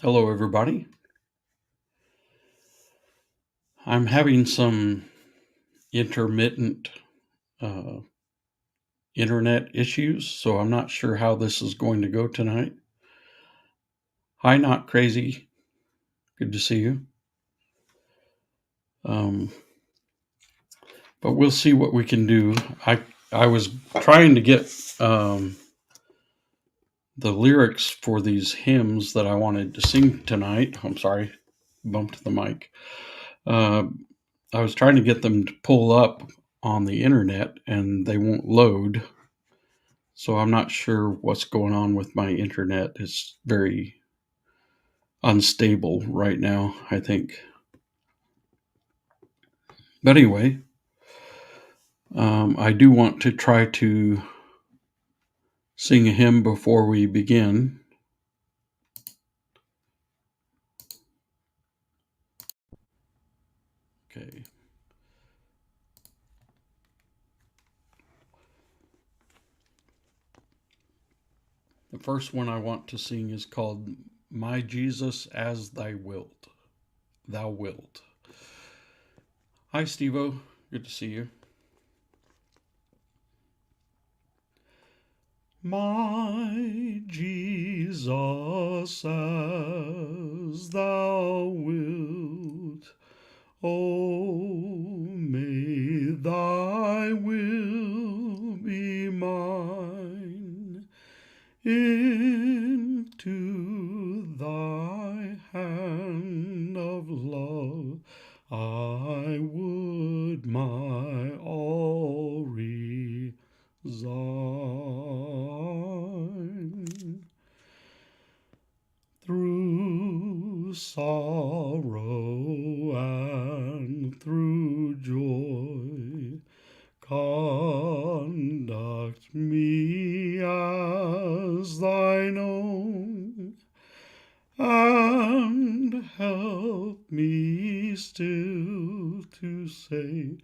Hello, everybody. I'm having some intermittent uh, internet issues, so I'm not sure how this is going to go tonight. Hi, Not Crazy. Good to see you. Um, but we'll see what we can do. I was trying to get the lyrics for these hymns that I wanted to sing tonight. I'm sorry, bumped the mic. Uh, I was trying to get them to pull up on the internet, and they won't load. So I'm not sure what's going on with my internet. It's very unstable right now, I think. But anyway, I do want to try to sing a hymn before we begin. Okay. The first one I want to sing is called My Jesus as Thy Wilt. Thou Wilt. Hi, Steve-O. Good to see you. My Jesus as Thou wilt, oh, may Thy will be mine. Into Thy hand of love I would my all resign. Through sorrow and through joy, conduct me as Thine own, and help me still to say,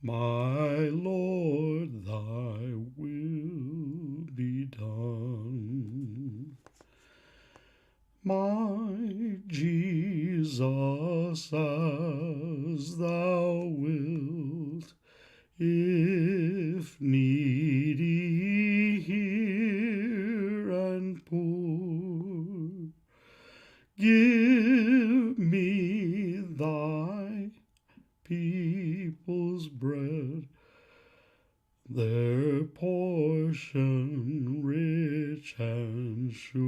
My Lord, Thy will be done. My Jesus, as Thou wilt, if needy, hear and poor, give me Thy people's bread, their portion rich and sure.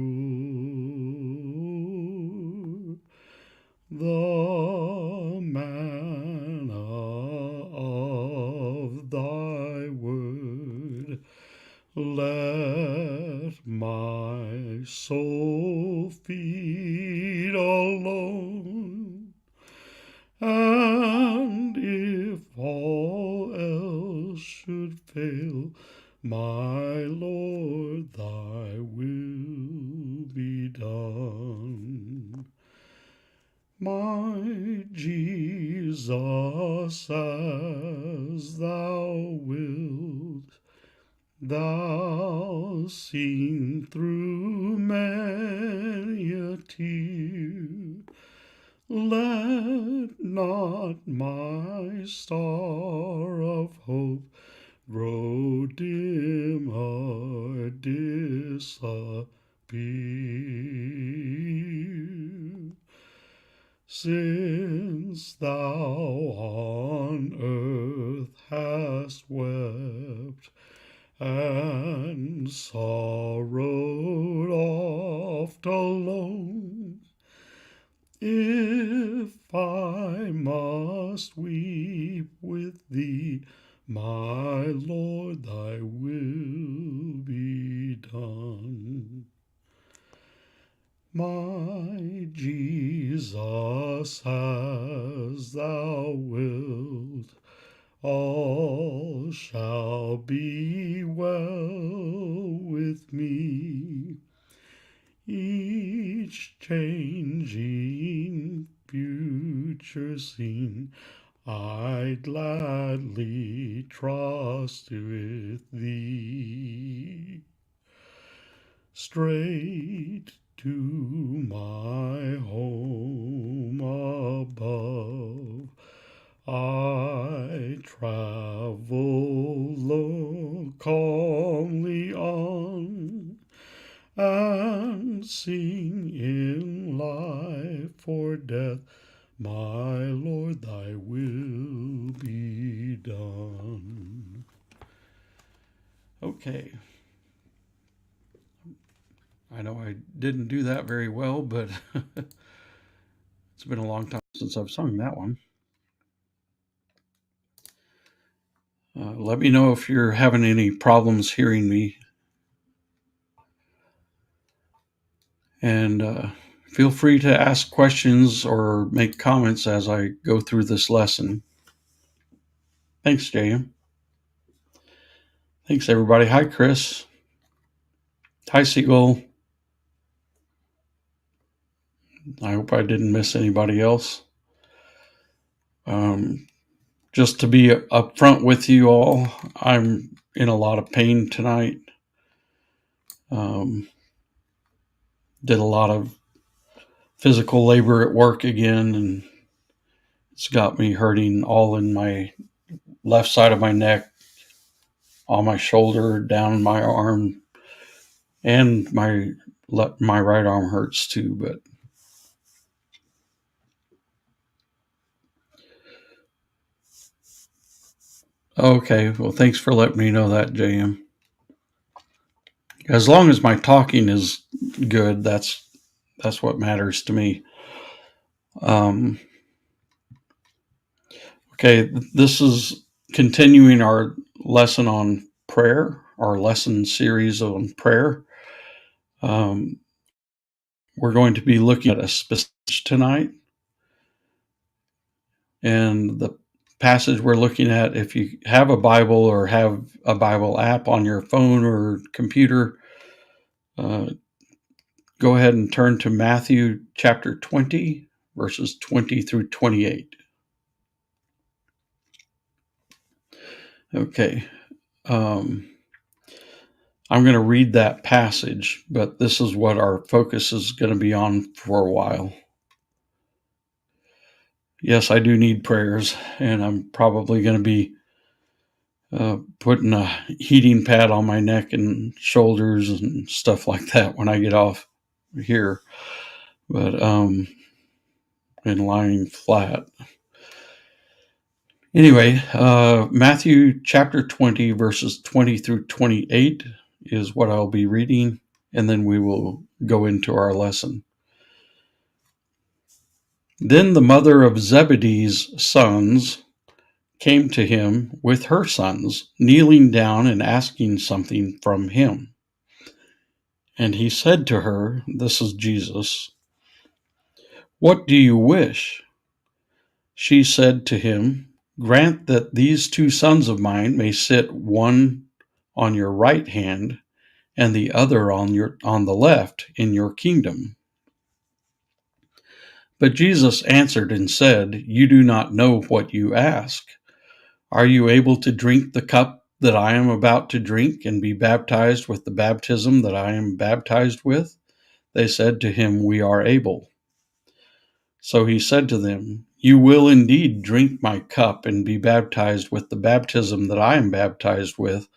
The manna of Thy word, let my soul feed alone, and if all else should fail, my Lord, Thy will be done. My Jesus, as Thou wilt, Thou seen through many a tear, let not my star of hope grow dim or disappear. Since Thou on earth hast wept and sorrowed oft alone, if I must weep with Thee, my Lord, Thy will be done. My Jesus, as Thou wilt, all shall be well with me. Each changing future scene I'd gladly trust with Thee. Straight to my home above. I travel calmly on and sing in life or death, my Lord, thy will be done. Okay. I know I didn't do that very well, but it's been a long time since I've sung that one. Let me know if you're having any problems hearing me. And feel free to ask questions or make comments as I go through this lesson. Thanks, JM. Thanks, everybody. Hi, Chris. Hi, Seagull. I hope I didn't miss anybody else. Just to be upfront with you all, I'm in a lot of pain tonight. Did a lot of physical labor at work again, and it's got me hurting all in my left side of my neck, on my shoulder, down my arm, and my right arm hurts too. But okay, well, thanks for letting me know that, JM. As long as my talking is good, that's what matters to me. Okay, this is continuing our lesson on prayer, our lesson series on prayer. We're going to be looking at a specific tonight. And the passage we're looking at, if you have a Bible or have a Bible app on your phone or computer, go ahead and turn to Matthew chapter 20, verses 20 through 28. Okay. I'm going to read that passage, but this is what our focus is going to be on for a while. Yes, I do need prayers, and I'm probably going to be putting a heating pad on my neck and shoulders and stuff like that when I get off here. But and lying flat. Anyway, Matthew chapter 20, verses 20 through 28 is what I'll be reading, and then we will go into our lesson. Then the mother of Zebedee's sons came to him with her sons, kneeling down and asking something from him. And he said to her, this is Jesus, "What do you wish?" She said to him, "Grant that these two sons of mine may sit, one on your right hand and the other on the left in your kingdom." But Jesus answered and said, "You do not know what you ask. Are you able to drink the cup that I am about to drink and be baptized with the baptism that I am baptized with?" They said to him, "We are able." So he said to them, "You will indeed drink my cup and be baptized with the baptism that I am baptized with,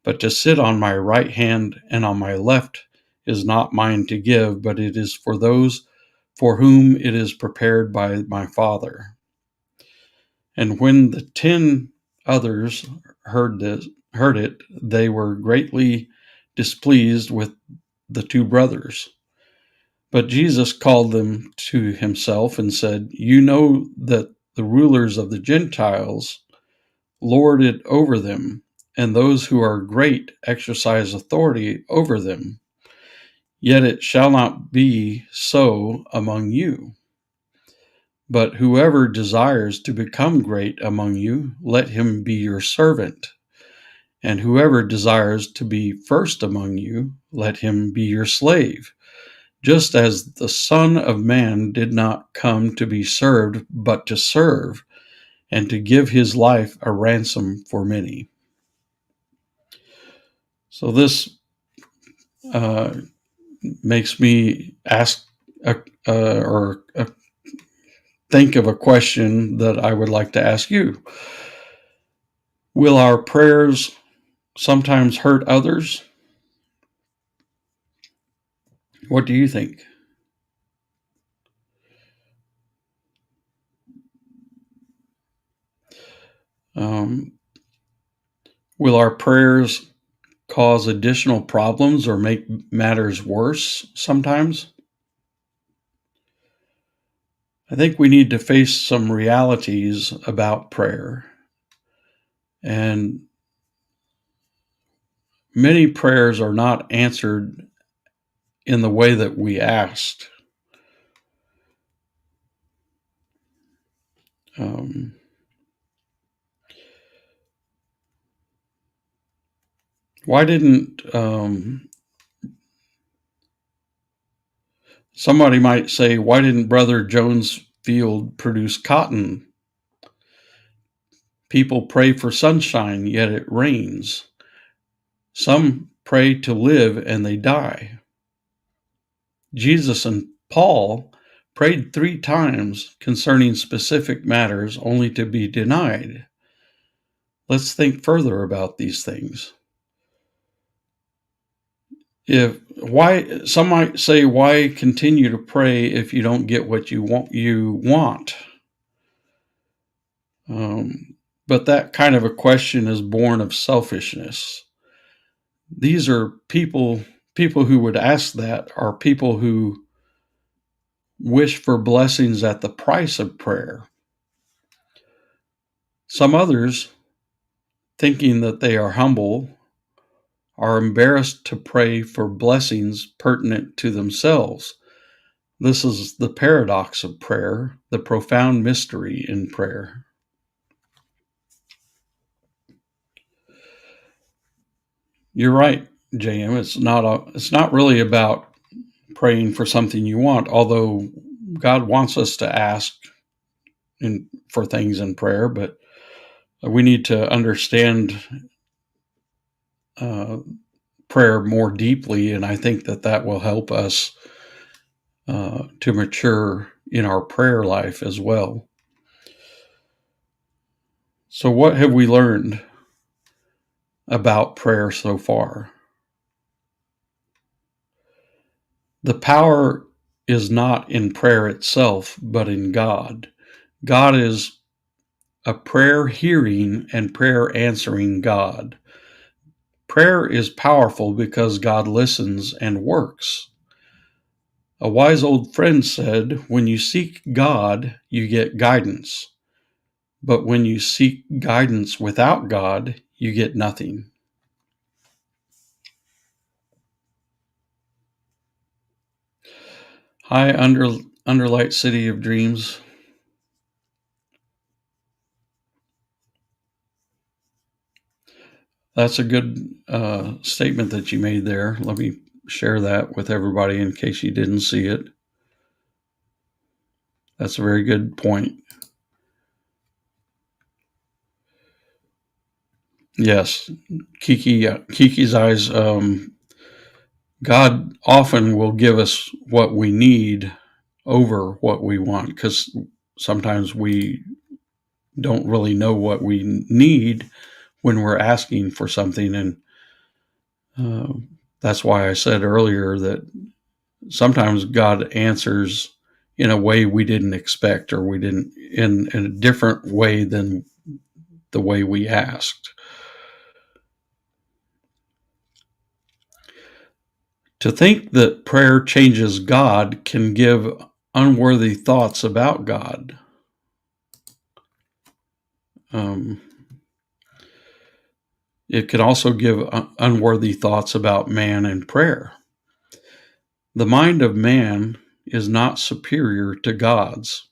but to sit on my right hand and on my left is not mine to give, but it is for those for whom it is prepared by my Father." And when the 10 others heard it, they were greatly displeased with the two brothers. But Jesus called them to himself and said, "You know that the rulers of the Gentiles lord it over them, and those who are great exercise authority over them. Yet it shall not be so among you. But whoever desires to become great among you, let him be your servant. And whoever desires to be first among you, let him be your slave. Just as the Son of Man did not come to be served, but to serve, and to give his life a ransom for many." So this makes me ask or think of a question that I would like to ask you. Will our prayers sometimes hurt others? What do you think? Um, will our prayers cause additional problems or make matters worse sometimes? I think we need to face some realities about prayer. And many prayers are not answered in the way that we asked. Um, why didn't somebody might say, why didn't Brother Jones Field produce cotton? People pray for sunshine, yet it rains. Some pray to live and they die. Jesus and Paul prayed 3 times concerning specific matters only to be denied. Let's think further about these things. Some might say, why continue to pray if you don't get what you want? But that kind of a question is born of selfishness. These are people who would ask that are people who wish for blessings at the price of prayer. Some others, thinking that they are humble, are embarrassed to pray for blessings pertinent to themselves. This is the paradox of prayer, the profound mystery in prayer. You're right, JM. It's not really about praying for something you want, although God wants us to ask for things in prayer, but we need to understand prayer more deeply, and I think that will help us to mature in our prayer life as well. So, what have we learned about prayer so far? The power is not in prayer itself, but in God. God is a prayer hearing and prayer answering God. Prayer is powerful because God listens and works. A wise old friend said, when you seek God, you get guidance. But when you seek guidance without God, you get nothing. Hi, Underlight City of Dreams. That's a good statement that you made there. Let me share that with everybody in case you didn't see it. That's a very good point. Yes, Kiki's eyes. God often will give us what we need over what we want, because sometimes we don't really know what we need when we're asking for something. And that's why I said earlier that sometimes God answers in a way we didn't expect, or we didn't in a different way than the way we asked. To think that prayer changes God can give unworthy thoughts about God. It can also give unworthy thoughts about man and prayer. The mind of man is not superior to God's.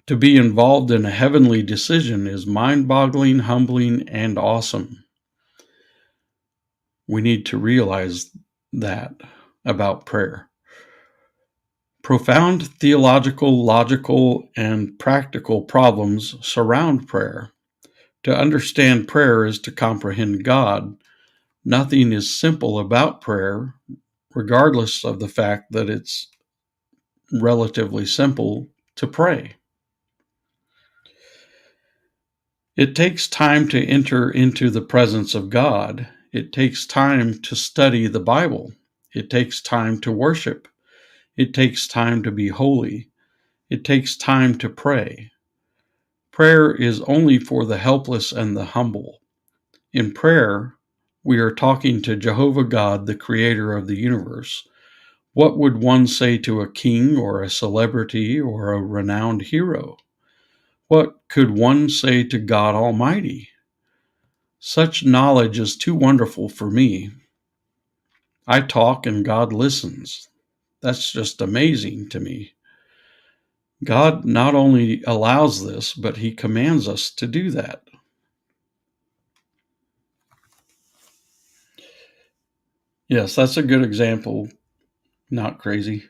To be involved in a heavenly decision is mind-boggling, humbling, and awesome. We need to realize that about prayer. Profound theological, logical, and practical problems surround prayer. To understand prayer is to comprehend God. Nothing is simple about prayer. regardless of the fact that it's relatively simple to pray. It takes time to enter into the presence of God. It takes time to study the Bible. It takes time to worship. It takes time to be holy. It takes time to pray. Prayer is only for the helpless and the humble. In prayer, we are talking to Jehovah God, the creator of the universe. What would one say to a king or a celebrity or a renowned hero? What could one say to God Almighty? Such knowledge is too wonderful for me. I talk and God listens. That's just amazing to me. God not only allows this, but he commands us to do that. Yes, that's a good example. Not crazy.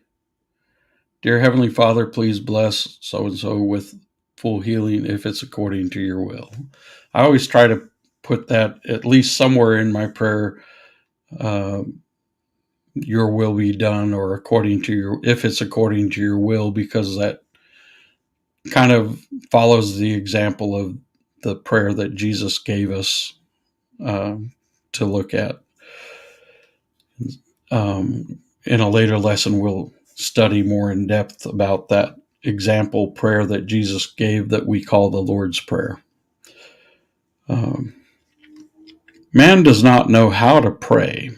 Dear Heavenly Father, please bless so-and-so with full healing if it's according to your will. I always try to put that at least somewhere in my prayer, your will be done, or according to your, if it's according to your will, because that kind of follows the example of the prayer that Jesus gave us to look at. In a later lesson, we'll study more in depth about that example prayer that Jesus gave that we call the Lord's Prayer. Man does not know how to pray.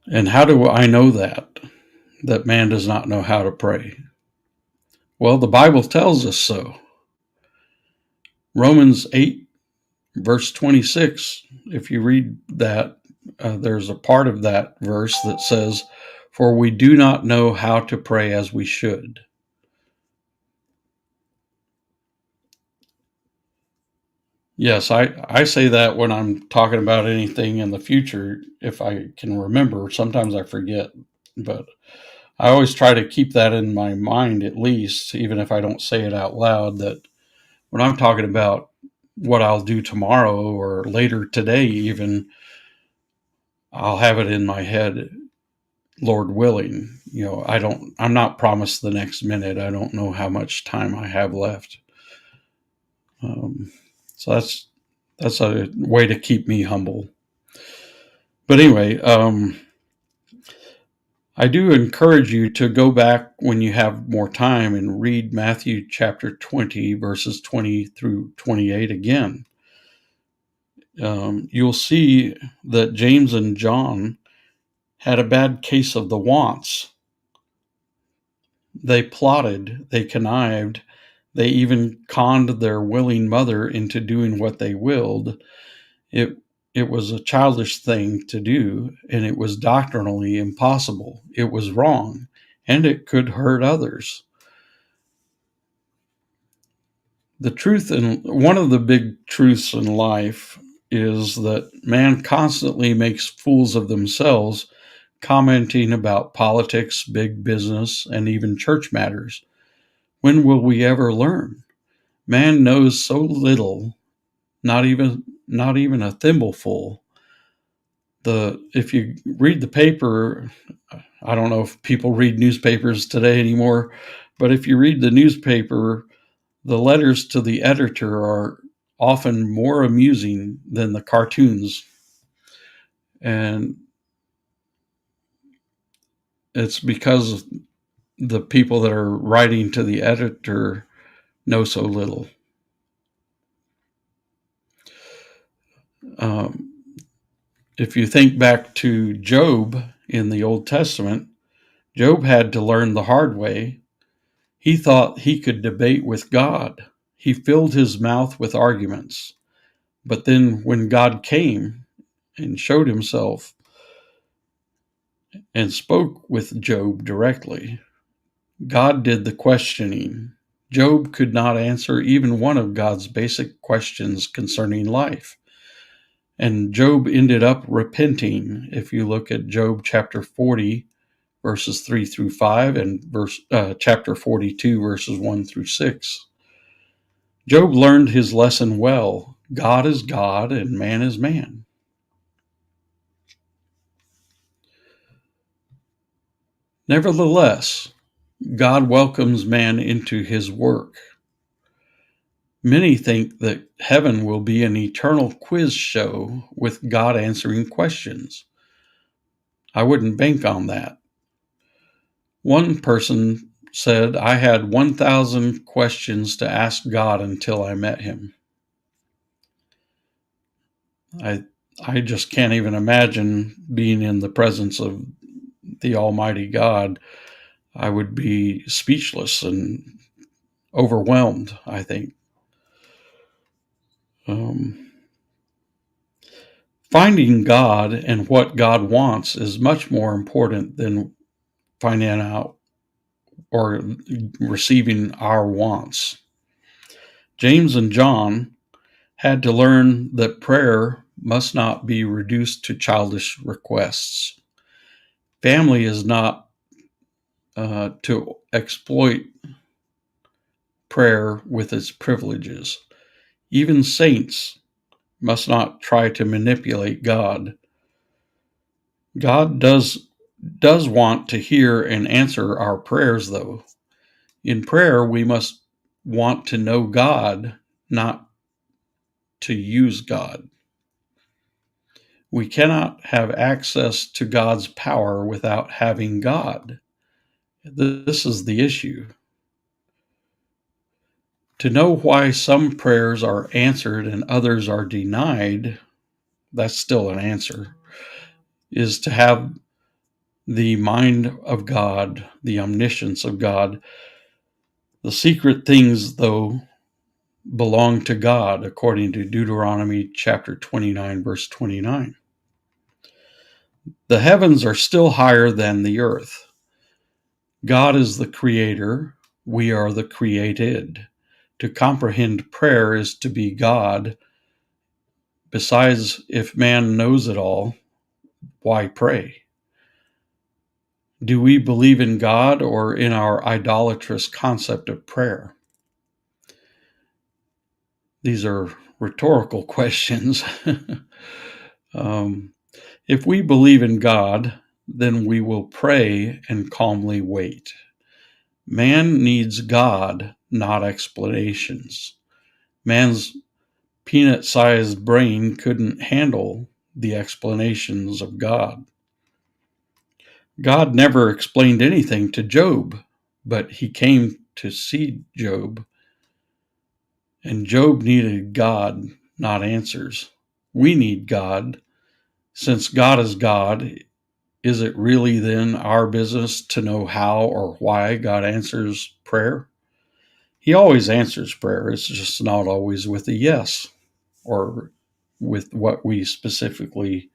And how do I know that man does not know how to pray? Well, the Bible tells us so. Romans 8, verse 26, if you read that, there's a part of that verse that says, "For we do not know how to pray as we should." Yes, I say that when I'm talking about anything in the future, if I can remember. Sometimes I forget, but I always try to keep that in my mind at least, even if I don't say it out loud, that when I'm talking about what I'll do tomorrow or later today, even, I'll have it in my head, Lord willing. I'm not promised the next minute. I don't know how much time I have left. So that's a way to keep me humble. But anyway, I do encourage you to go back when you have more time and read Matthew chapter 20, verses 20 through 28 again. You'll see that James and John had a bad case of the wants. They plotted, they connived, they even conned their willing mother into doing what they willed. It was a childish thing to do, and it was doctrinally impossible. It was wrong, and it could hurt others. The truth, and one of the big truths in life, is that man constantly makes fools of themselves, commenting about politics, big business, and even church matters. When will we ever learn? Man knows so little, not even a thimbleful. If you read the paper, I don't know if people read newspapers today anymore, but if you read the newspaper, the letters to the editor are often more amusing than the cartoons. And it's because the people that are writing to the editor know so little. If you think back to Job in the Old Testament, Job had to learn the hard way. He thought he could debate with God. He filled his mouth with arguments. But then when God came and showed himself and spoke with Job directly, God did the questioning. Job could not answer even one of God's basic questions concerning life. And Job ended up repenting. If you look at Job chapter 40, verses 3 through 5, and chapter 42, verses 1 through 6. Job learned his lesson well. God is God and man is man. Nevertheless, God welcomes man into his work. Many think that heaven will be an eternal quiz show with God answering questions. I wouldn't bank on that. One person said, I had 1,000 questions to ask God until I met him. I just can't even imagine being in the presence of the Almighty God. I would be speechless and overwhelmed, I think. Finding God and what God wants is much more important than finding out or receiving our wants. James and John had to learn that prayer must not be reduced to childish requests. Family is not to exploit prayer with its privileges. Even saints must not try to manipulate God. God does want to hear and answer our prayers, though. In prayer, we must want to know God, not to use God. We cannot have access to God's power without having God. This is the issue. To know why some prayers are answered and others are denied, that's still an answer, is to have the mind of God, the omniscience of God. The secret things, though, belong to God, according to Deuteronomy chapter 29, verse 29. The heavens are still higher than the earth. God is the creator. We are the created. To comprehend prayer is to be God. Besides, if man knows it all, why pray? Do we believe in God or in our idolatrous concept of prayer? These are rhetorical questions. If we believe in God, then we will pray and calmly wait. Man needs God, not explanations. Man's peanut-sized brain couldn't handle the explanations of God. God never explained anything to Job, but he came to see Job. And Job needed God, not answers. We need God. Since God is God, is it really then our business to know how or why God answers prayer? He always answers prayer. It's just not always with a yes or with what we specifically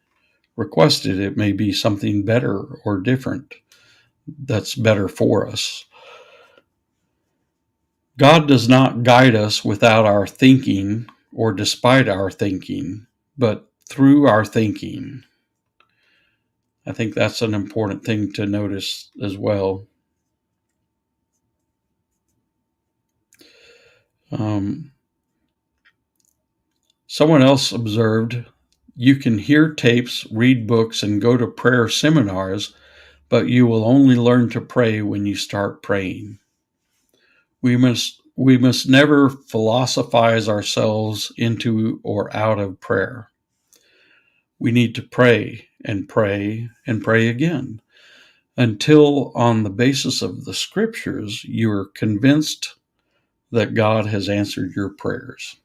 requested. It may be something better or different that's better for us. God does not guide us without our thinking or despite our thinking, but through our thinking. I think that's an important thing to notice as well. Someone else observed, you can hear tapes, read books, and go to prayer seminars, but you will only learn to pray when you start praying. We must never philosophize ourselves into or out of prayer. We need to pray and pray and pray again until, on the basis of the scriptures, you are convinced that God has answered your prayers.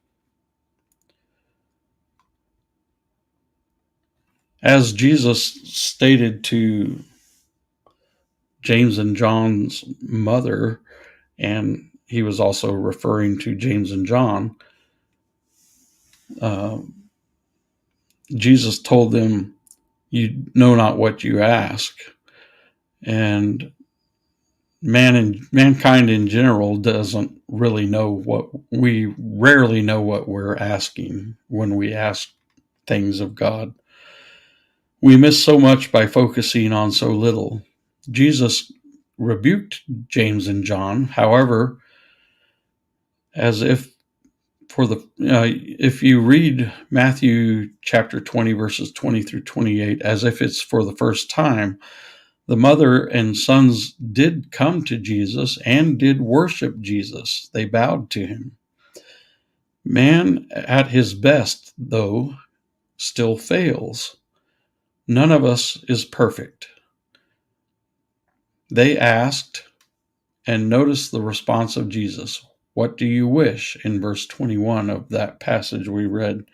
As Jesus stated to James and John's mother, and he was also referring to James and John, Jesus told them, you know not what you ask. And mankind in general doesn't really know we rarely know what we're asking when we ask things of God. We miss so much by focusing on so little. Jesus rebuked James and John, however, as if if you read Matthew chapter 20, verses 20 through 28, as if it's for the first time, The mother and sons did come to Jesus and did worship Jesus. They bowed to him. Man at his best, though, still fails. None of us is perfect. They asked, and notice the response of Jesus. What do you wish? In verse 21 of that passage we read.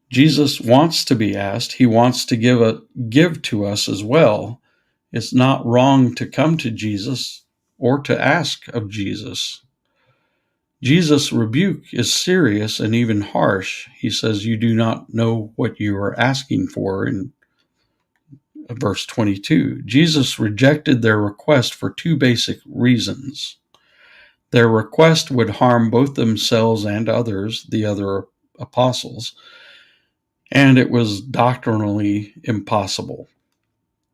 Jesus wants to be asked. He wants to give to us as well. It's not wrong to come to Jesus or to ask of Jesus. Jesus' rebuke is serious and even harsh. He says, you do not know what you are asking for in verse 22. Jesus rejected their request for two basic reasons. Their request would harm both themselves and others, the other apostles, and it was doctrinally impossible.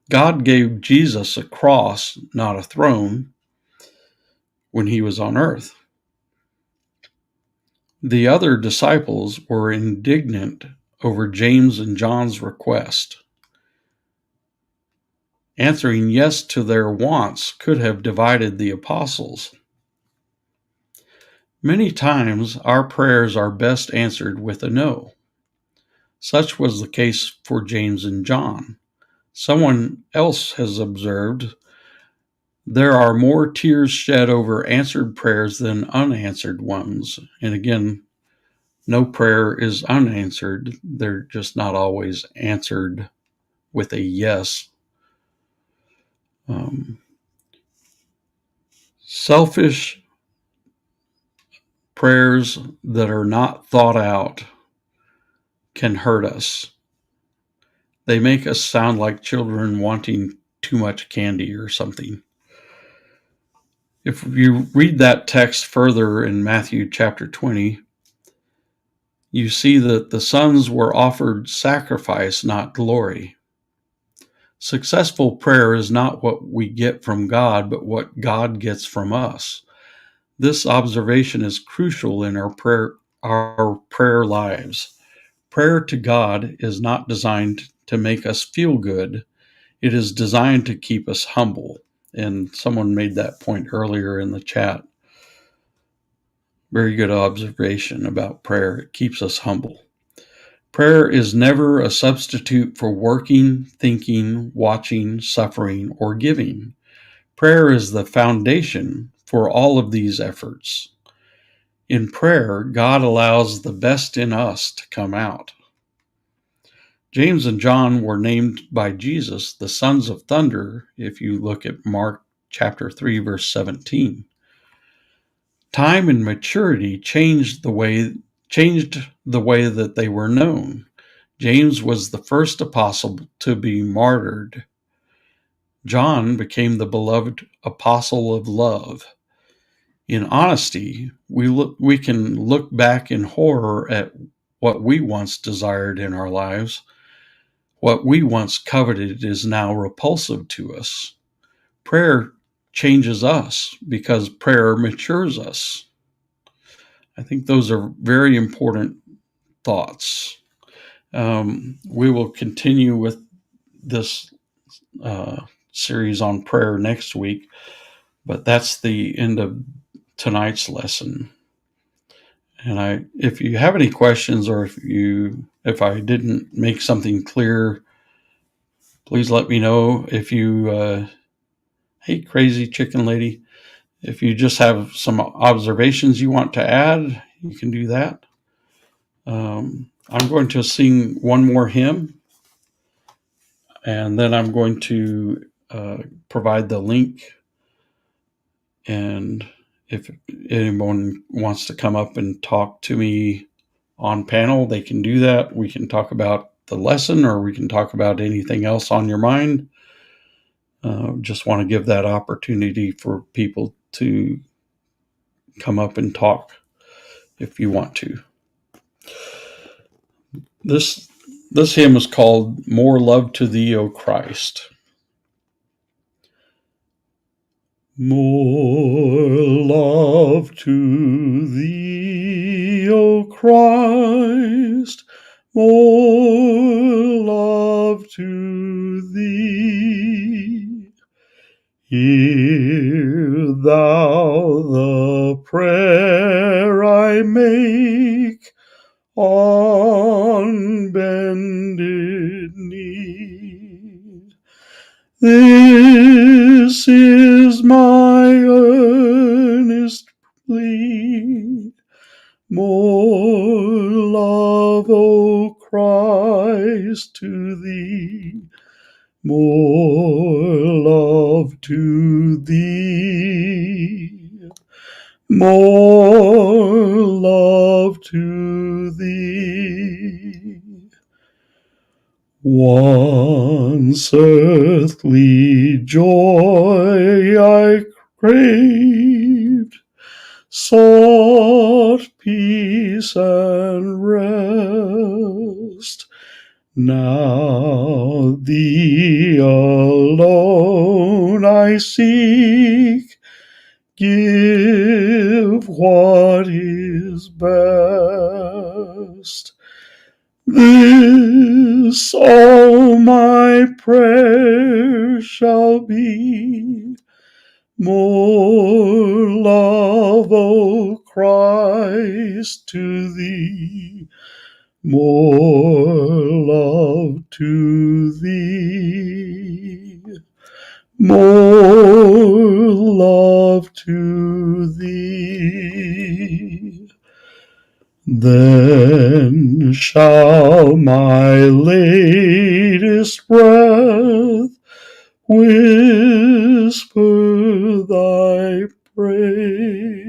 God gave Jesus a cross, not a throne, when he was on earth. The other disciples were indignant over James and John's request. Answering yes to their wants could have divided the apostles. Many times our prayers are best answered with a no. Such was the case for James and John. Someone else has observed, there are more tears shed over answered prayers than unanswered ones. And again, no prayer is unanswered. They're just not always answered with a yes. Selfish prayers that are not thought out can hurt us. They make us sound like children wanting too much candy or something. If you read that text further in Matthew chapter 20, you see that the sons were offered sacrifice, not glory. Successful prayer is not what we get from God, but what God gets from us. This observation is crucial in our prayer lives. Prayer to God is not designed to make us feel good. It is designed to keep us humble. And someone made that point earlier in the chat. Very good observation about prayer. It keeps us humble. Prayer is never a substitute for working, thinking, watching, suffering, or giving. Prayer is the foundation for all of these efforts. In prayer, God allows the best in us to come out. James and John were named by Jesus the sons of thunder, if you look at Mark chapter 3, verse 17. Time and maturity changed the way that they were known. James was the first apostle to be martyred. John became the beloved apostle of love. In honesty, we can look back in horror at what we once desired in our lives. What we once coveted is now repulsive to us. Prayer changes us because prayer matures us. I think those are very important thoughts. We will continue with this series on prayer next week, but that's the end of tonight's lesson. And if you have any questions, or if I didn't make something clear, please let me know. If you, hey, crazy chicken lady, if you just have some observations you want to add, you can do that. I'm going to sing one more hymn, and then I'm going to provide the link. And if anyone wants to come up and talk to me on panel, they can do that. We can talk about the lesson, or we can talk about anything else on your mind. Just want to give that opportunity for people to come up and talk if you want to. This hymn is called More Love to Thee, O Christ. More love to Thee, O Christ, more love to Thee. Hear thou the prayer I make on bended knee. This is my earnest plea. More love, O Christ, to thee. More love to thee. More love to thee. Once earthly joy I craved, sought peace and rest. Now thee alone I seek. Give what is best. This all my prayer shall be. More love, O Christ, to thee. More love to thee. More love to thee. Then shall my latest breath whisper thy praise.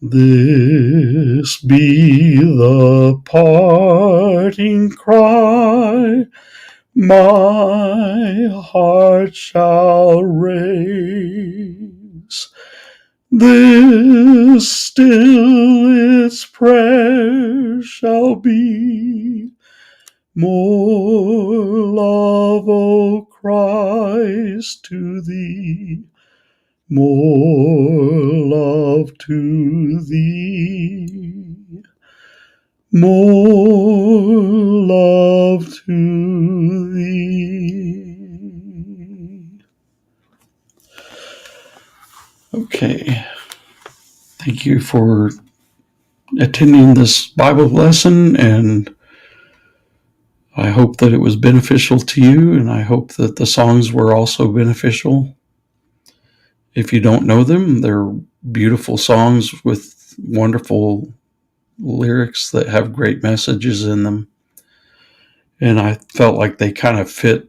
This be the parting cry my heart shall raise. This still its prayer shall be. More love, O Christ, to thee. More love to thee. More love to thee. Okay. Thank you for attending this Bible lesson, and I hope that it was beneficial to you, and I hope that the songs were also beneficial. If you don't know them, they're beautiful songs with wonderful lyrics that have great messages in them. And I felt like they kind of fit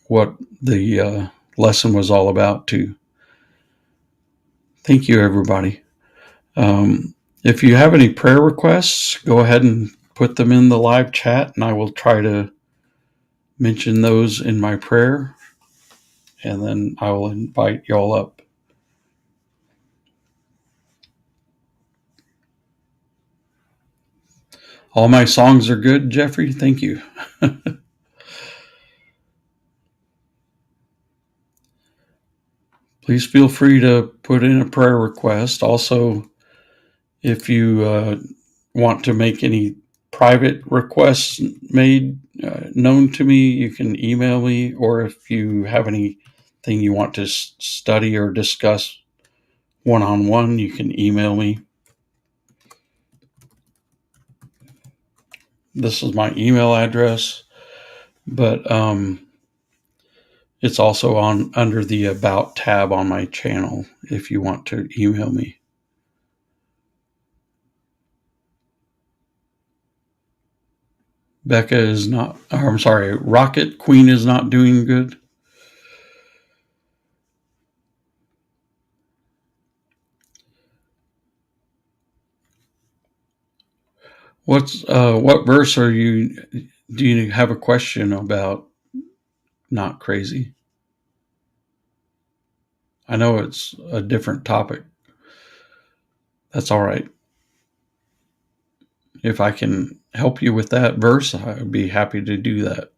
what the lesson was all about, too. Thank you, everybody. If you have any prayer requests, go ahead and put them in the live chat, and I will try to mention those in my prayer, and then I will invite y'all up. All my songs are good, Jeffrey. Thank you. Please feel free to put in a prayer request. Also, if you want to make any private requests made known to me, you can email me, or if you have anything you want to study or discuss one-on-one, you can email me. This is my email address, but it's also under the About tab on my channel if you want to email me. Rocket Queen is not doing good. What verse do you have a question about? Not crazy. I know it's a different topic. That's all right. If I can help you with that verse, I'd be happy to do that.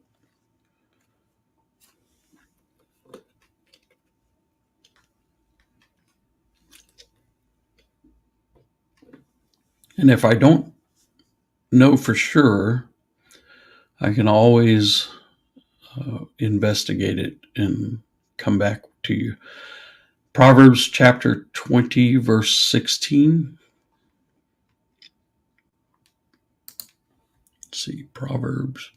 And if I don't know for sure, I can always investigate it and come back to you. Proverbs chapter 20, verse 16. Let's see, Proverbs.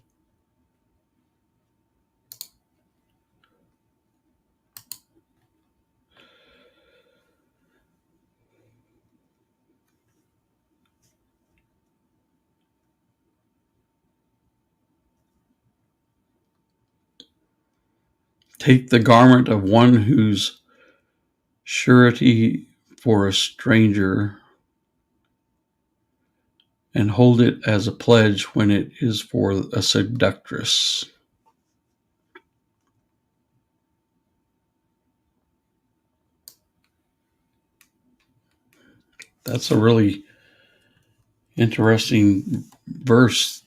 Take the garment of one whose surety for a stranger and hold it as a pledge when it is for a seductress. That's a really interesting verse.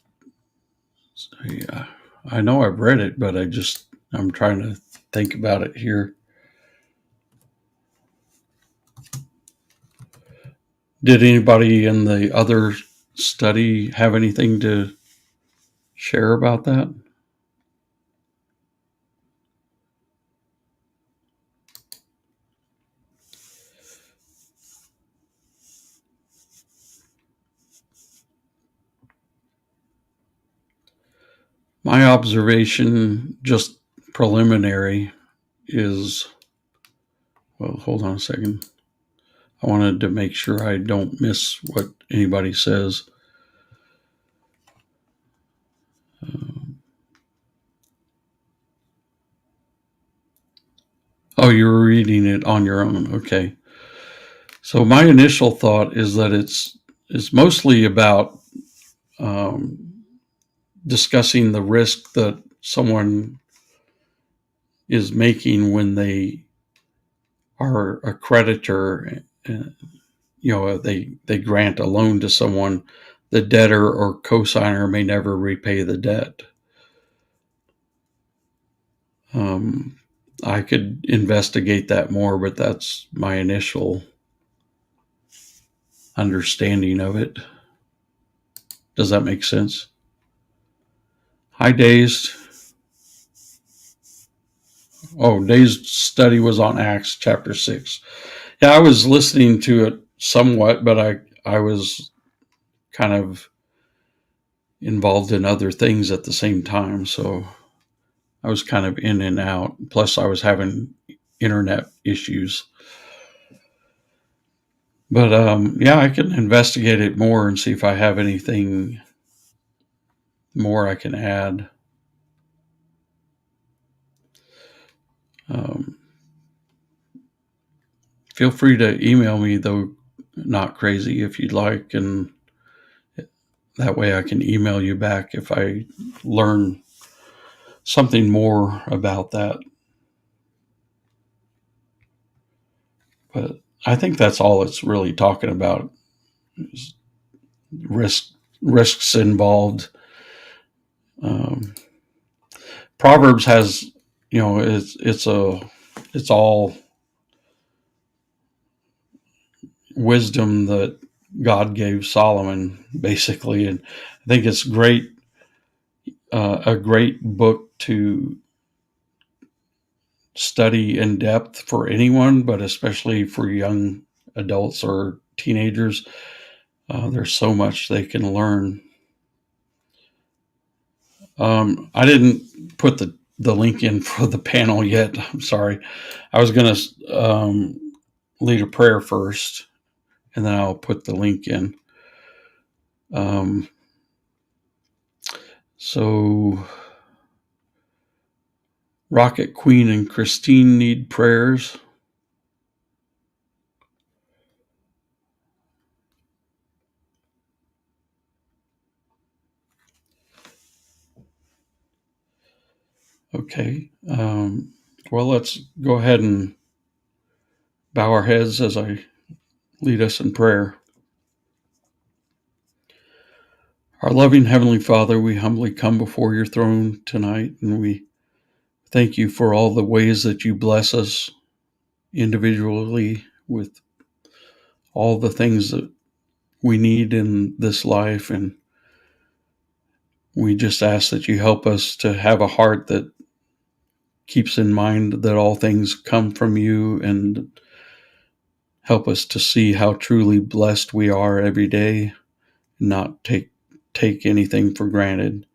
Yeah, I know I've read it, but I'm trying to think about it here. Did anybody in the other study have anything to share about that? My observation, just preliminary, is, well, hold on a second. I wanted to make sure I don't miss what anybody says. Oh, you were reading it on your own. Okay. So my initial thought is that it's mostly about um, discussing the risk that someone is making when they are a creditor. They grant a loan to someone. The debtor or cosigner may never repay the debt. Um, I could investigate that more, but that's my initial understanding of it. Does that make sense? Hi, Dazed. Oh, Dazed study was on Acts chapter 6. Yeah, I was listening to it somewhat, but I was kind of involved in other things at the same time, so I was kind of in and out. Plus, I was having internet issues. But yeah, I can investigate it more and see if I have anything more I can add. Um, Feel free to email me, though not crazy, if you'd like, and that way I can email you back if I learn something more about that. But I think that's all it's really talking about, is risks involved. Um, Proverbs has, it's all wisdom that God gave Solomon, basically, and I think it's a great book to study in depth for anyone, but especially for young adults or teenagers. There's so much they can learn. I didn't put the link in for the panel yet. I'm sorry. I was going to lead a prayer first, and then I'll put the link in. Um, so, Rocket Queen and Christine need prayers. Okay. Well, let's go ahead and bow our heads as I lead us in prayer. Our loving Heavenly Father, we humbly come before your throne tonight, and we thank you for all the ways that you bless us individually with all the things that we need in this life. And we just ask that you help us to have a heart that keeps in mind that all things come from you, and help us to see how truly blessed we are every day, not take anything for granted.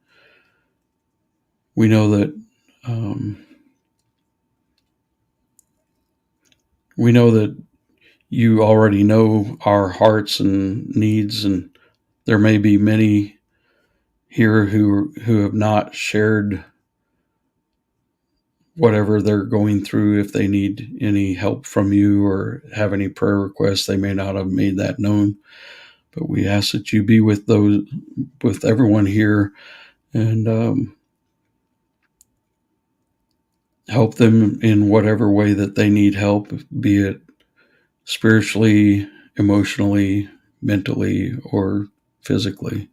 We know that um, we know that you already know our hearts and needs, and there may be many here who have not shared whatever they're going through. If they need any help from you or have any prayer requests, they may not have made that known. But we ask that you be with everyone here, and help them in whatever way that they need help, be it spiritually, emotionally, mentally, or physically.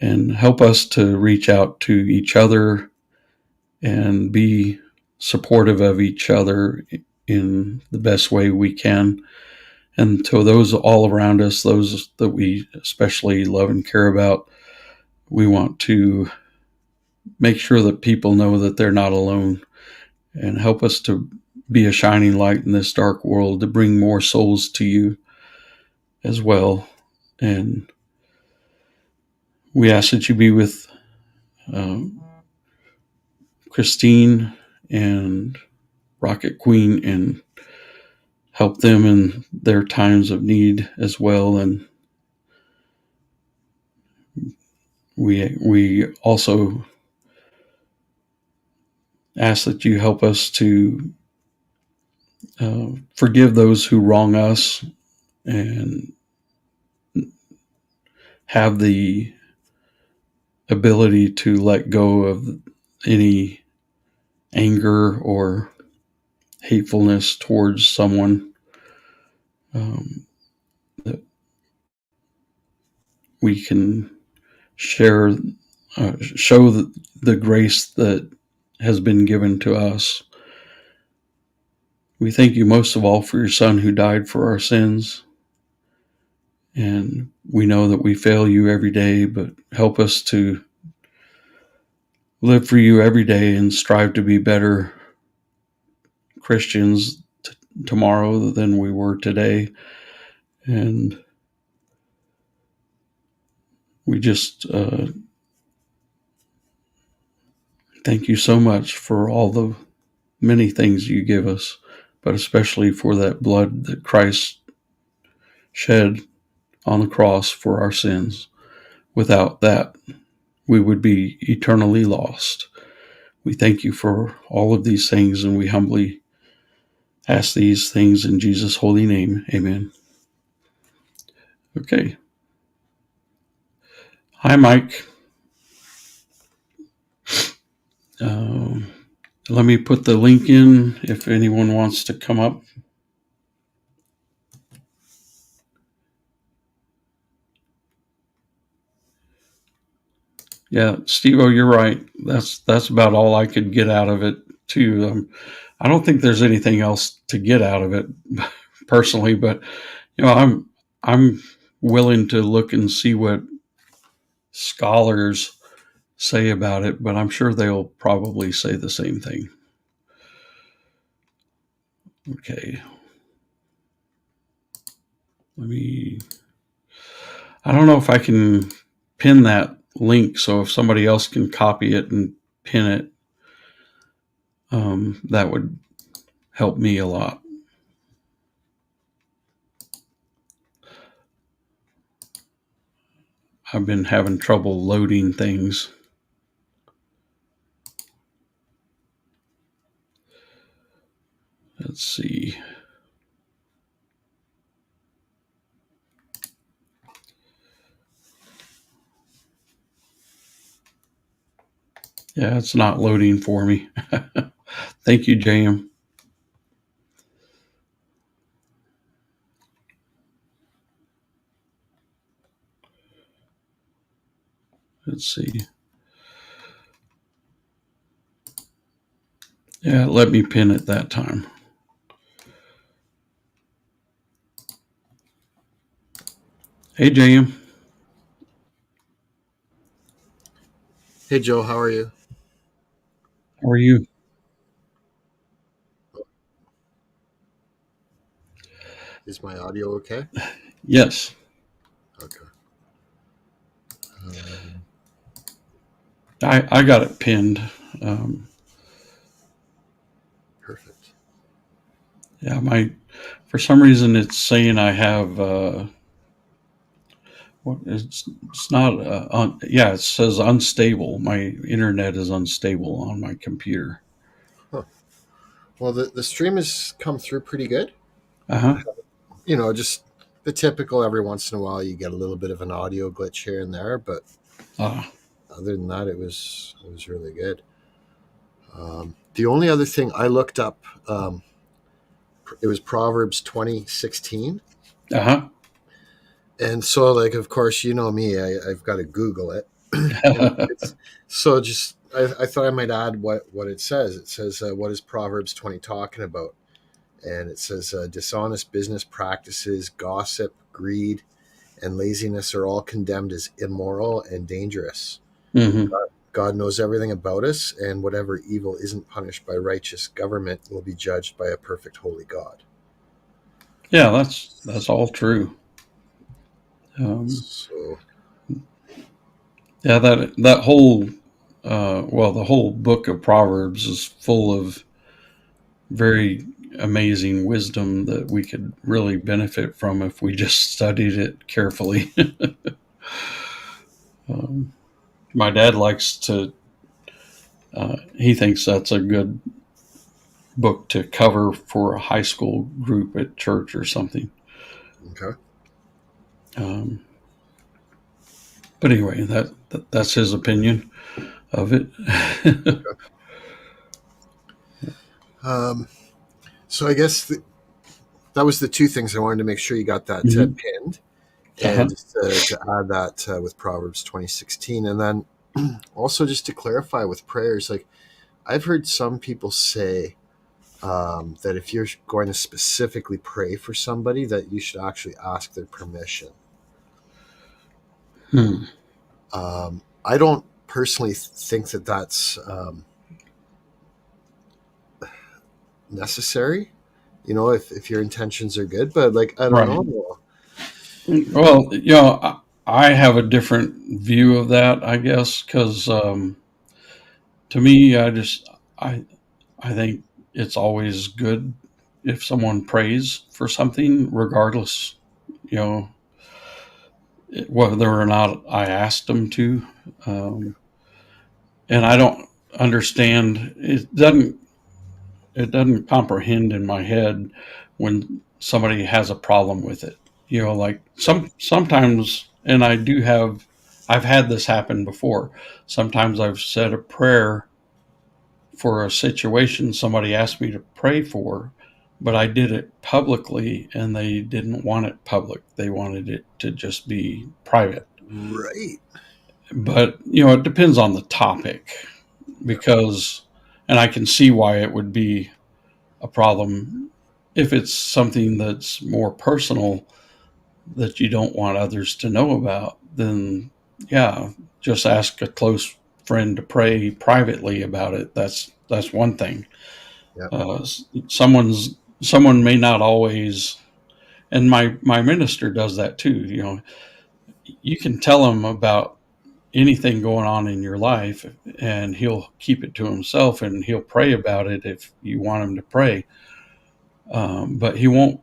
And help us to reach out to each other and be supportive of each other in the best way we can. And to those all around us, those that we especially love and care about, we want to make sure that people know that they're not alone, and help us to be a shining light in this dark world, to bring more souls to you as well. And we ask that you be with um, Christine and Rocket Queen, and help them in their times of need as well. And we also ask that you help us to forgive those who wrong us, and have the ability to let go of any anger or hatefulness towards someone, that we can share, show the grace that has been given to us. We thank you most of all for your Son who died for our sins. And we know that we fail you every day, but help us to live for you every day and strive to be better Christians tomorrow than we were today. And we just thank you so much for all the many things you give us, but especially for that blood that Christ shed on the cross for our sins. Without that, we would be eternally lost. We thank you for all of these things, and we humbly ask these things in Jesus' holy name. Amen. Okay. Hi, Mike. Um, Let me put the link in if anyone wants to come up. Yeah, Steve-O, you're right. That's about all I could get out of it too. I don't think there's anything else to get out of it personally, but I'm willing to look and see what scholars say about it, but I'm sure they'll probably say the same thing. Okay. I don't know if I can pin that link, so if somebody else can copy it and pin it, that would help me a lot. I've been having trouble loading things. Let's see. Yeah, it's not loading for me. Thank you, JM. Let's see. Yeah, let me pin it that time. Hey, JM. Hey Joe, how are you? How are you? Is my audio okay? Yes. Okay. Um, I got it pinned. Um, Perfect. yeah, for some reason it's saying I have what it's not yeah, it says unstable. My internet is unstable on my computer. Huh. Well, the stream has come through pretty good. Uh huh. Just the typical. Every once in a while, you get a little bit of an audio glitch here and there, but Uh, other than that, it was really good. The only other thing I looked up, it was Proverbs 20:16. huh. And so, like, of course, you know me, I've got to Google it. And it's so just, I thought I might add what it says. It says, what is Proverbs 20 talking about? And it says, dishonest business practices, gossip, greed, and laziness are all condemned as immoral and dangerous. hmm God knows everything about us, and whatever evil isn't punished by righteous government will be judged by a perfect holy God. Yeah, that's all true. Um, So, yeah, that whole well, the whole book of Proverbs is full of very amazing wisdom that we could really benefit from if we just studied it carefully. um, my dad likes to. He thinks that's a good book to cover for a high school group at church or something. okay. Um, but anyway, that's his opinion of it. Okay. Um, so I guess that was the two things I wanted to make sure you got that hmm pinned, and Uh-huh. just to add that with Proverbs 20:16, and then also just to clarify with prayers, like I've heard some people say that if you're going to specifically pray for somebody, that you should actually ask their permission. Hmm. I don't personally think that that's necessary. If your intentions are good, but like I don't Right. know. Well, I have a different view of that, I guess, because to me, I I think it's always good if someone prays for something, regardless, you know, whether or not I asked them to. Um, and I don't understand. It doesn't comprehend in my head when somebody has a problem with it. Like sometimes, and I've had this happen before. Sometimes I've said a prayer for a situation somebody asked me to pray for, but I did it publicly and they didn't want it public. They wanted it to just be private. Right. But, it depends on the topic Yeah. because, and I can see why it would be a problem if it's something that's more personal that you don't want others to know about. Then yeah, just ask a close friend to pray privately about it. That's one thing. Yeah. uh, someone may not always, and my minister does that too. You can tell him about anything going on in your life and he'll keep it to himself and he'll pray about it if you want him to pray. But he won't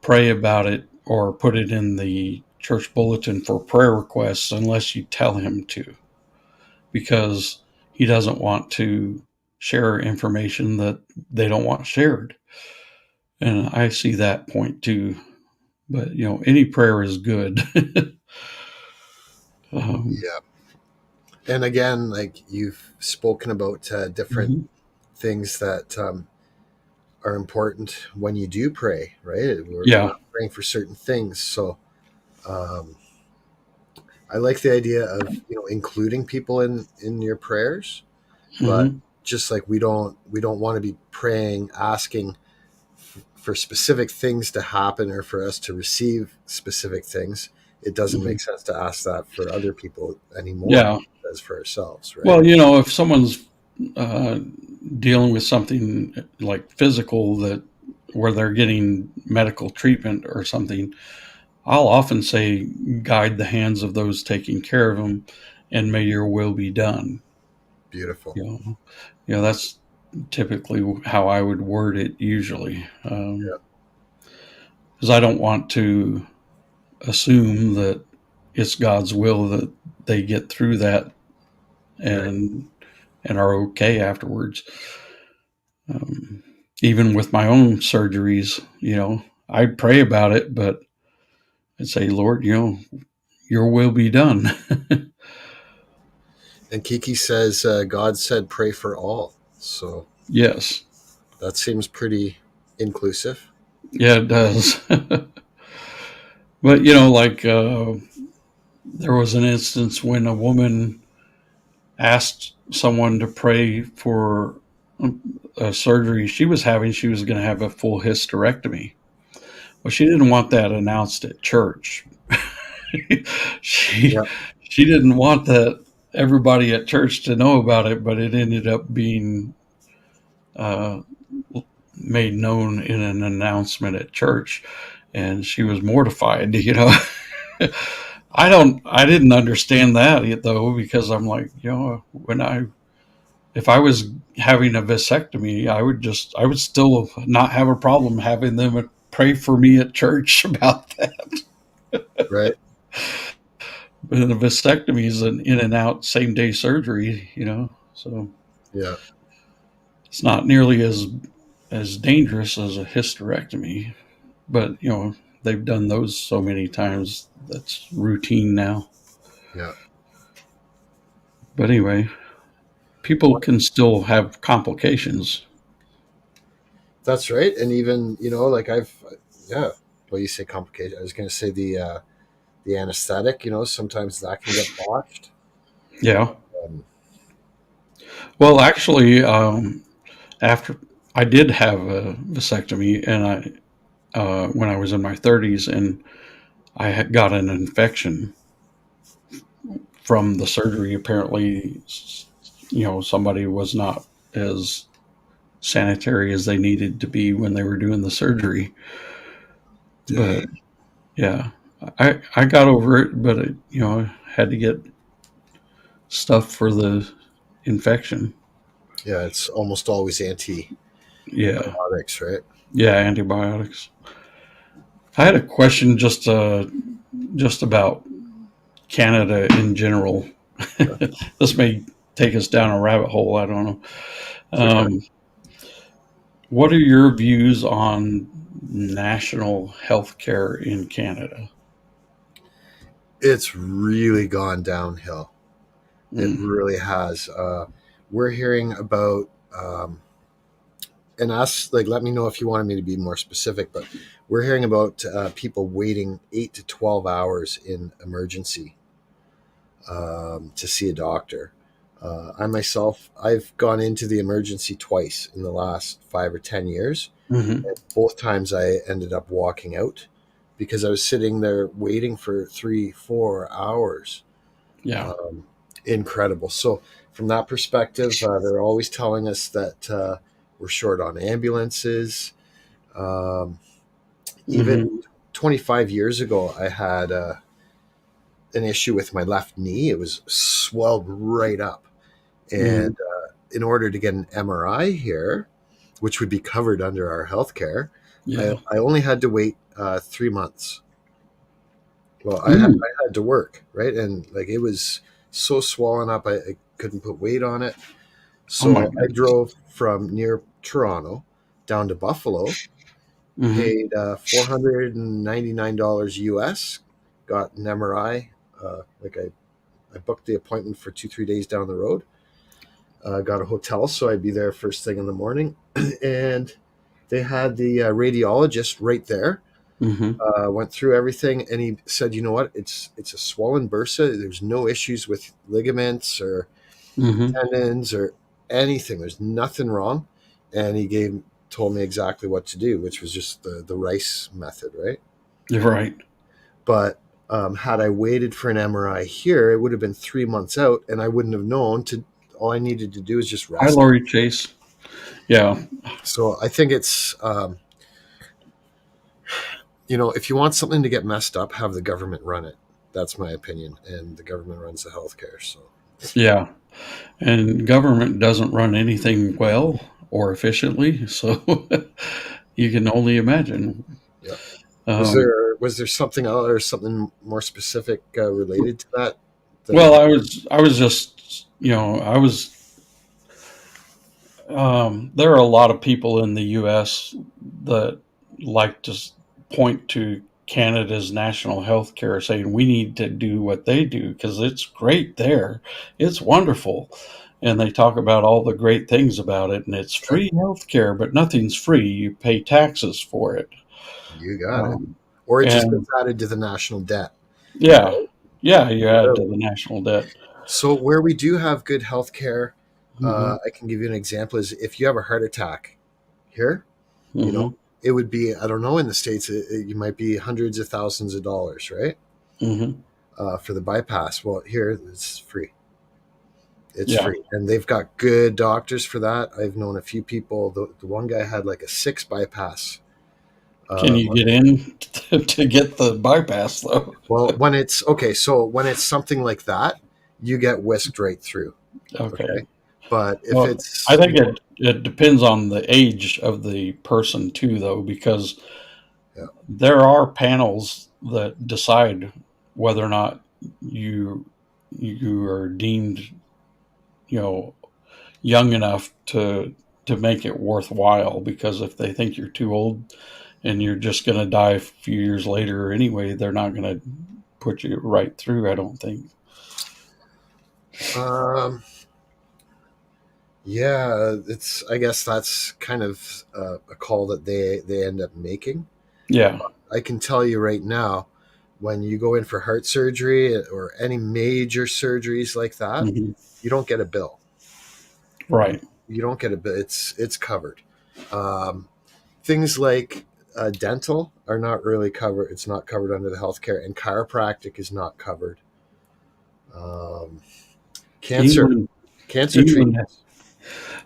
pray about it or put it in the church bulletin for prayer requests unless you tell him to, because he doesn't want to share information that they don't want shared. And I see that point too. But any prayer is good. um, Yeah. And again, like you've spoken about different mhm. things that are important when you do pray, right? We're Yeah. not praying for certain things. So um, I like the idea of including people in your prayers, but hmm just like we don't want to be praying, asking for specific things to happen or for us to receive specific things. It doesn't hmm make sense to ask that for other people anymore Yeah. as for ourselves, right? Well, if someone's uh, dealing with something like physical that where they're getting medical treatment or something, I'll often say, guide the hands of those taking care of them, and may your will be done. Beautiful. You know, that's typically how I would word it usually, Yeah. because I don't want to assume that it's God's will that they get through that Right. and are okay afterwards. Um, Even with my own surgeries, I pray about it, but I'd say, Lord, your will be done. And Kiki says, God said, pray for all. So Yes. that seems pretty inclusive. Yeah, it does. But, like there was an instance when a woman asked someone to pray for a surgery she was having. She was going to have a full hysterectomy. Well, she didn't want that announced at church. she Yeah. she didn't want that everybody at church to know about it, but it ended up being uh, made known in an announcement at church, and she was mortified. I didn't understand that though, because I'm like, when I if I was having a vasectomy, I would still not have a problem having them pray for me at church about that. Right. But a vasectomy is an in and out same day surgery, so Yeah. it's not nearly as dangerous as a hysterectomy. But they've done those so many times that's routine now. Yeah. But anyway, people What? can still have complications. That's right. And even, like yeah, well, you say complicated. I was going to say the anesthetic, sometimes that can get botched. Yeah. Um, Well, actually, after I did have a vasectomy, and when I was in my 30s, and I had got an infection from the surgery. Apparently, somebody was not as sanitary as they needed to be when they were doing the surgery. But dang. yeah, I got over it, but I had to get stuff for the infection. Yeah, it's almost always antibiotics, Yeah, right? yeah, antibiotics. I had a question just about Canada in general. This may take us down a rabbit hole. I don't know. Sure. What are your views on national health care in Canada? It's really gone downhill. It Mm, really has. We're hearing about, and us, like, let me know if you wanted me to be more specific, but we're hearing about people waiting 8 to 12 hours in emergency to see a doctor. I myself, I've gone into the emergency twice in the last 5 or 10 years. hmm. And both times I ended up walking out because I was sitting there waiting for 3, 4 hours. Yeah. Um, Incredible. So, from that perspective, they're always telling us that we're short on ambulances. Um, Hmm. Even 25 years ago, I had an issue with my left knee. It was swelled right up. And Hmm. in order to get an MRI here, which would be covered under our healthcare, Yeah. I only had to wait 3 months. Well, Mm. I had to work, right? And like it was so swollen up, I couldn't put weight on it. Oh my So I goodness. drove from near Toronto down to Buffalo, Hmm. paid $499 US, got an MRI. I booked the appointment for 2, 3 days down the road. Got a hotel, so I'd be there first thing in the morning. And they had the radiologist right there. Hmm. Went through everything, and he said, "You know what? It's a swollen bursa. There's no issues with ligaments or Hmm. tendons or anything. There's nothing wrong." And he told me exactly what to do, which was just the rice method, right? You're right. But had I waited for an MRI here, it would have been 3 months out, and I wouldn't have known to. All I needed to do is just Hi, rest. Lori Chase. Yeah. So I think it's if you want something to get messed up, have the government run it. That's my opinion. And the government runs the healthcare. So, Yeah. And government doesn't run anything well or efficiently. So you can only imagine. yeah. Was Um, there was there something else or something more specific related to that well, I I was just, there are a lot of people in the U.S. that like to point to Canada's national health care, saying we need to do what they do because it's great there. It's wonderful. And they talk about all the great things about it, and it's sure, free health care, but nothing's free. You pay taxes for it. you got it, Um, or it just and gets added to the national debt, yeah, right? yeah, you add to Really? the national debt. So where we do have good health care, Hmm. I can give you an example. Is if you have a heart attack here, you know, Hmm. it would be, I don't know, in the States, you might be hundreds of thousands of dollars, right? Hmm. For the bypass. Well, here it's free. It's Yeah. free. And they've got good doctors for that. I've known a few people. The one guy had like a six bypass. Can you Um, get in to get the bypass though? well, when it's okay, so when it's something like that, you get whisked right through. Okay. Okay. But if Well, I it's, think it depends on the age of the person too, though, because yeah, there are panels that decide whether or not you you are deemed, you know, young enough to make it worthwhile. Because if they think you're too old and you're just going to die a few years later anyway, they're not going to put you right through. I don't think. um, yeah, I guess that's kind of a call that they end up making. Yeah. I can tell you right now, when you go in for heart surgery or any major surgeries like that, Hmm. you don't get a bill. Right. You don't get a bill. It's covered. Um, Things like dental are not really covered. It's not covered under the healthcare, and chiropractic is not covered. Um, cancer, England. cancer England treatments,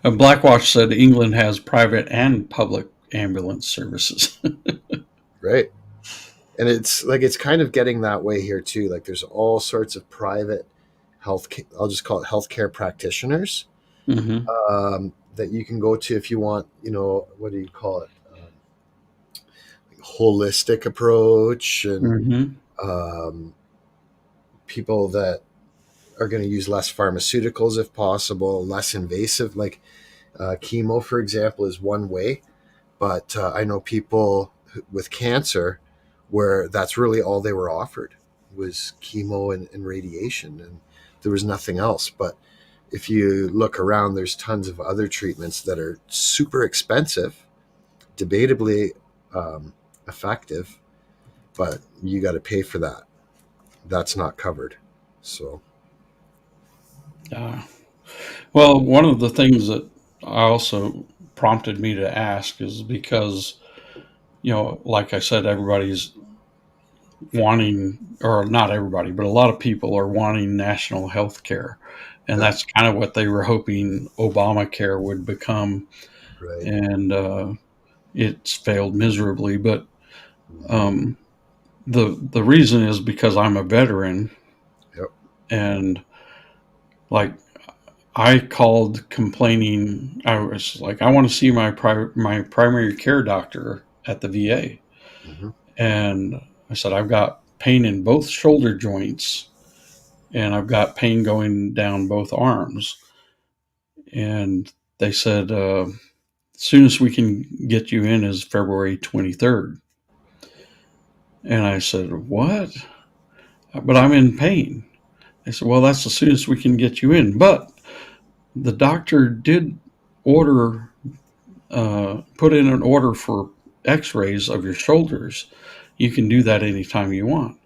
Blackwatch said England has private and public ambulance services. right? And it's kind of getting that way here too. Like there's all sorts of private health. I'll just call it healthcare practitioners Hmm. that you can go to if you want. What do you call it? Holistic approach and Hmm. um, people that are going to use less pharmaceuticals if possible, less invasive. Like chemo, for example, is one way. But I know people with cancer where that's really all they were offered was chemo and radiation, and there was nothing else. But if you look around, there's tons of other treatments that are super expensive, debatably um, effective, but you got to pay for that. That's not covered. So, Uh, well, one of the things that I also prompted me to ask is because, like I said, everybody's wanting, or not everybody, but a lot of people are wanting national health care. And yeah, that's kind of what they were hoping Obamacare would become. right. And it's failed miserably. But Hmm. um, the reason is because I'm a veteran, Yep. and like I called complaining. I was like, I want to see my primary care doctor at the VA, Hmm. and I said I've got pain in both shoulder joints, and I've got pain going down both arms, and they said soonest we can get you in is February 23rd, and I said what? But I'm in pain. They said, well, that's the soonest we can get you in, but the doctor did order put in an order for x-rays of your shoulders. You can do that anytime you want.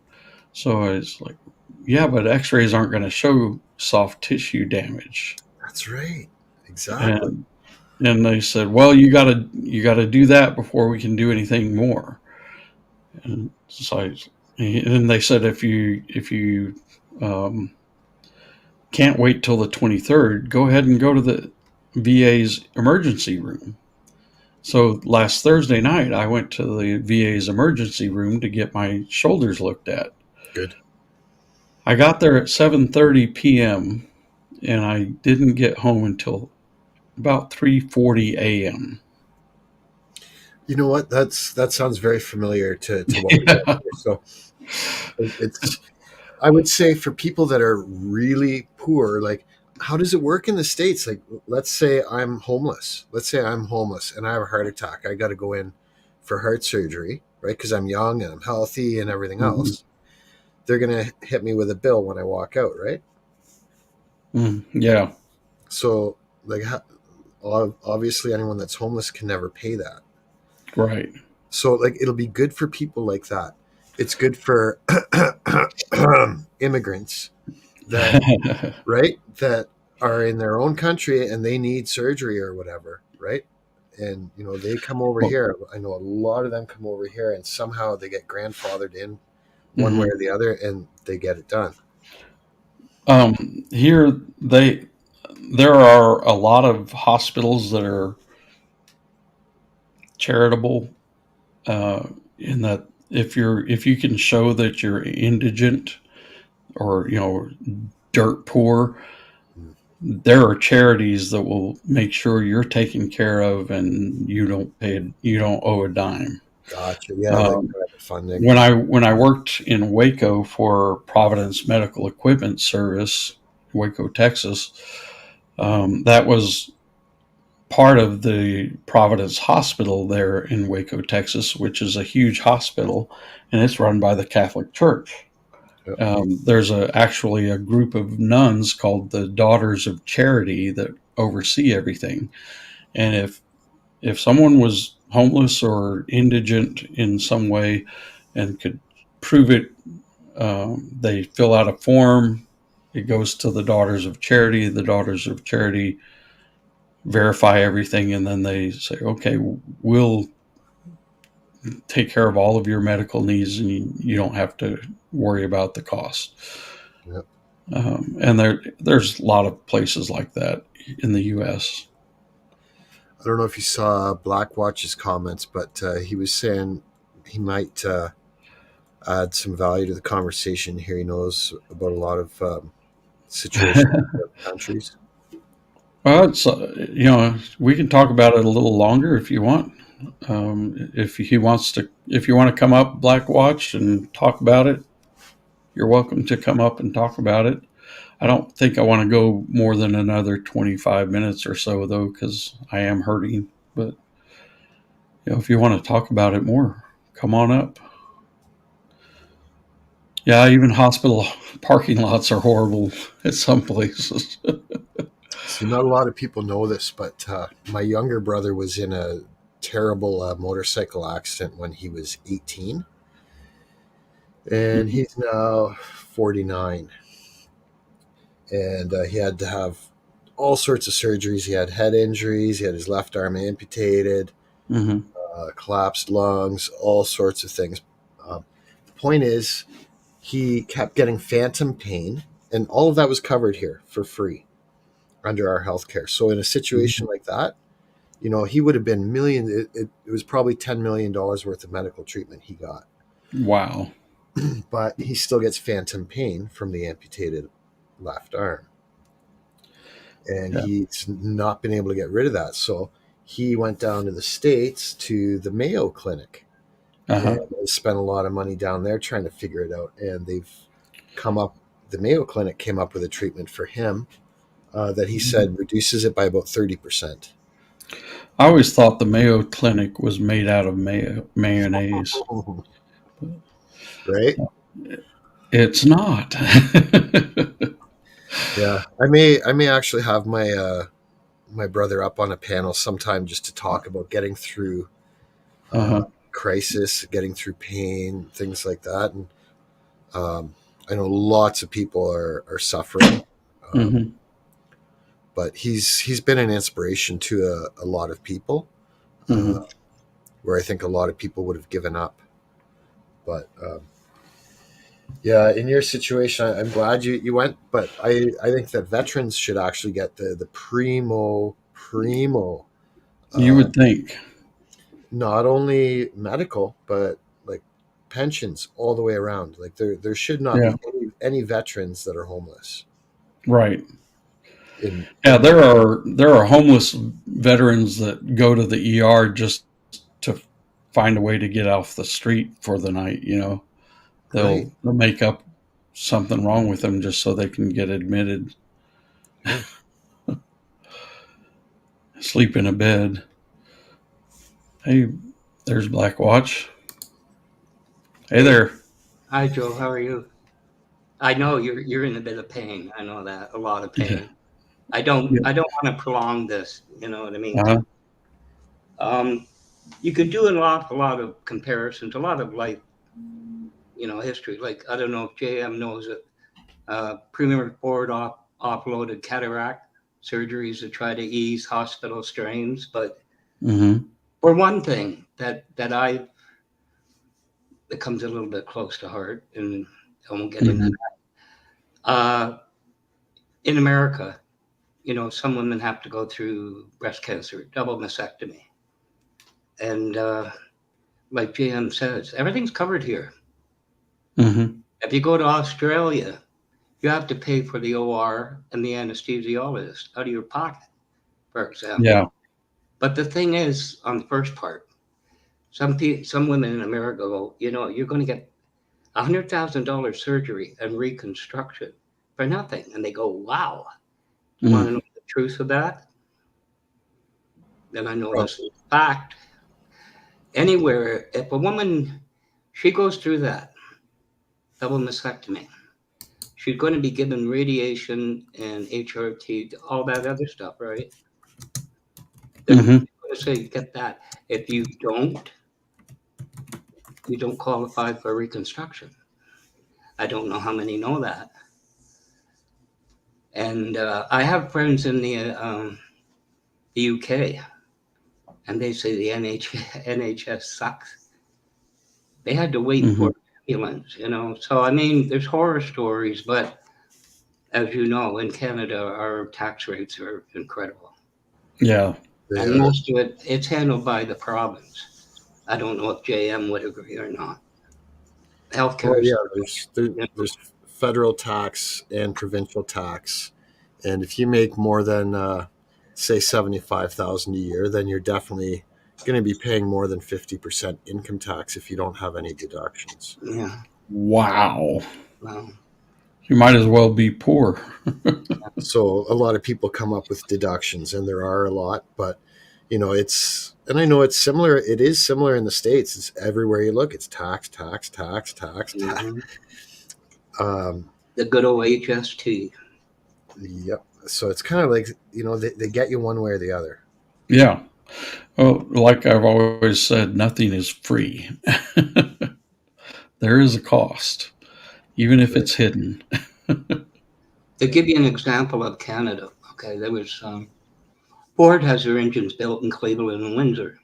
So it's like, yeah, but x-rays aren't going to show soft tissue damage. That's right. Exactly. And they said, well, you gotta do that before we can do anything more. And so and then they said if you um, can't wait till the 23rd, go ahead and go to the VA's emergency room. So last Thursday night, I went to the VA's emergency room to get my shoulders looked at. Good. I got there at 7:30 p.m. and I didn't get home until about 3:40 a.m. You know what? That sounds very familiar to what we got here. So it's I would say for people that are really poor, like how does it work in the States? Like let's say I'm homeless. Let's say I'm homeless and I have a heart attack. I got to go in for heart surgery, right? Because I'm young and I'm healthy and everything Mhm. else. They're gonna hit me with a bill when I walk out, right? Yeah, So like obviously anyone that's homeless can never pay that. right. So like it'll be good for people like that. It's good for immigrants that right that are in their own country and they need surgery or whatever, right? And they come over Well, here. I know a lot of them come over here and somehow they get grandfathered in one way mhm. or the other and they get it done. Here there are a lot of hospitals that are charitable, uh, in that if you can show that you're indigent or dirt poor, Mm, there are charities that will make sure you're taken care of and you don't owe a dime. gotcha. Yeah, like Um, private funding. when I worked in Waco for Providence Medical Equipment Service, Waco, Texas, that was part of the Providence Hospital there in Waco, Texas, which is a huge hospital, and it's run by the Catholic Church. Yep. There's actually a group of nuns called the Daughters of Charity that oversee everything. And if someone was homeless or indigent in some way and could prove it, they fill out a form. It goes to the Daughters of Charity. The Daughters of Charity verify everything, and then they say, "Okay, we'll take care of all of your medical needs, and you don't have to worry about the cost." Yep. And there's a lot of places like that in the U.S. I don't know if you saw Black Watch's comments, but he was saying he might add some value to the conversation here. He knows about a lot of situations in other countries. Well, it's we can talk about it a little longer if you want. If you want to come up, Black Watch, and talk about it, you're welcome to come up and talk about it. I don't think I want to go more than another 25 minutes or so, though, because I am hurting. But if you want to talk about it more, come on up. Yeah, even hospital parking lots are horrible at some places. See, not a lot of people know this, but my younger brother was in a terrible motorcycle accident when he was 18, and he's now 49. And he had to have all sorts of surgeries. He had head injuries, he had his left arm amputated, Mm-hmm. collapsed lungs, all sorts of things. The point is, he kept getting phantom pain, and all of that was covered here for free under our healthcare. So in a situation Mm-hmm. like that, he would have been million. It was probably $10 million worth of medical treatment he got, Wow. but he still gets phantom pain from the amputated left arm, and Yeah. he's not been able to get rid of that. So he went down to the States to the Mayo Clinic Uh and huh. spent a lot of money down there trying to figure it out. And they've come up. The Mayo Clinic came up with a treatment for him that he said reduces it by about 30%. I always thought the Mayo Clinic was made out of mayonnaise. Right? It's not. Yeah. I may actually have my brother up on a panel sometime just to talk about getting through Uh-huh. crisis, getting through pain, things like that. And I know lots of people are suffering, um, Hmm. but he's been an inspiration to a lot of people, Hmm. where I think a lot of people would have given up. But yeah, in your situation, I'm glad you went. But I think that veterans should actually get the primo You uh, would think. not only medical, but like pensions all the way around. Like there should not Yeah, be any veterans that are homeless right. Yeah, in my. there are homeless veterans that go to the ER just to find a way to get off the street for the night. Right. They'll make up something wrong with them just so they can get admitted, Yeah. sleep in a bed. Hey, there's Black Watch. Hey Hey, there. hi Joe, how are you? I know you're in a bit of pain. I know that, a lot of Yeah. pain. I don't Yeah. I don't want to prolong this, you know what I mean? Uh-huh. Um, you could do a lot of comparisons, a lot of life, history. Like I don't know if JM knows it. Premier Board offloaded cataract surgeries to try to ease hospital strains, but Mm-hmm. for one thing that comes a little bit close to heart, and I won't get into Mm-hmm. that. In America, some women have to go through breast cancer, double mastectomy. And like JM says, everything's covered here. Mm-hmm. If you go to Australia, you have to pay for the OR and the anesthesiologist out of your pocket, for example. Yeah. But the thing is, on the first part, some women in America go, you're going to get $100,000 surgery and reconstruction for nothing. And they go, wow. You want to Mm. know the truth of that? Then I know Oh, this is a fact. Anywhere, if a woman, she goes through that double mastectomy, she's going to be given radiation and HRT, all that other stuff, right? They're going Mm-hmm. to say, get that. If you don't qualify for reconstruction. I don't know how many know that. And I have friends in the UK, and they say the NHS sucks. They had to wait Mm-hmm. for an ambulance. So, I mean, there's horror stories, but as you know, in Canada, our tax rates are incredible. Yeah. they And are. most of it's handled by the province. I don't know if JM would agree or not. Well, Healthcare is, yeah. you There's federal tax and provincial tax, and if you make more than say 75,000 a year, then you're definitely going to be paying more than 50% income tax if you don't have any deductions. yeah, Wow. well, You might as well be poor. So a lot of people come up with deductions, and there are a lot, but it's, and I know it's similar. It is similar in the States. It's everywhere you look. It's tax, tax, tax, tax, tax. mhm. Um, The good old HST. yep. So it's kind of like they get you one way or the other. Yeah. Well, like I've always said, nothing is free. There is a cost, even if Right. it's hidden. To give you an example of Canada, okay, there was Ford has their engines built in Cleveland and Windsor.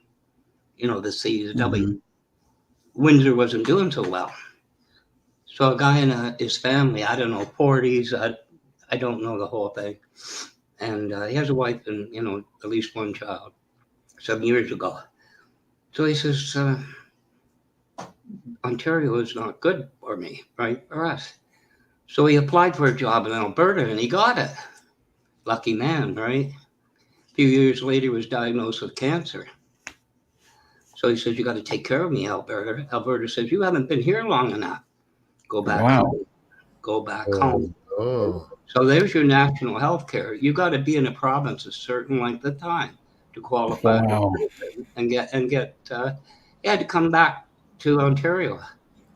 The CSW. Mm-hmm. Windsor wasn't doing so well. So a guy in his family, I don't know, 40s, I don't know the whole thing. And he has a wife and, at least one child, some years ago. So he says, Ontario is not good for me, right? For us. So he applied for a job in Alberta and he got it. Lucky man, right? A few years later, he was diagnosed with cancer. So he says, you got to take care of me, Alberta. Alberta says, you haven't been here long enough. Go back Wow. home. Go back home. Oh, oh, So there's your national health care. You got to be in a province a certain length of time to qualify as a Wow. citizen and get. You had to come back to Ontario.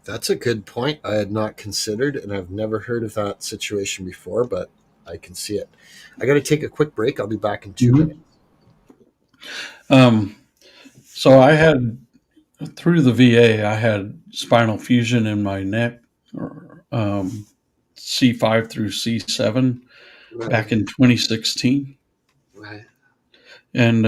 that's a good point. I had not considered, and I've never heard of that situation before, but I can see it. I got to take a quick break. I'll be back in 2 minutes. Mm-hmm. Um, so I had through the VA, I had spinal fusion in my neck, C5 through C7 Right, back in 2016, right. and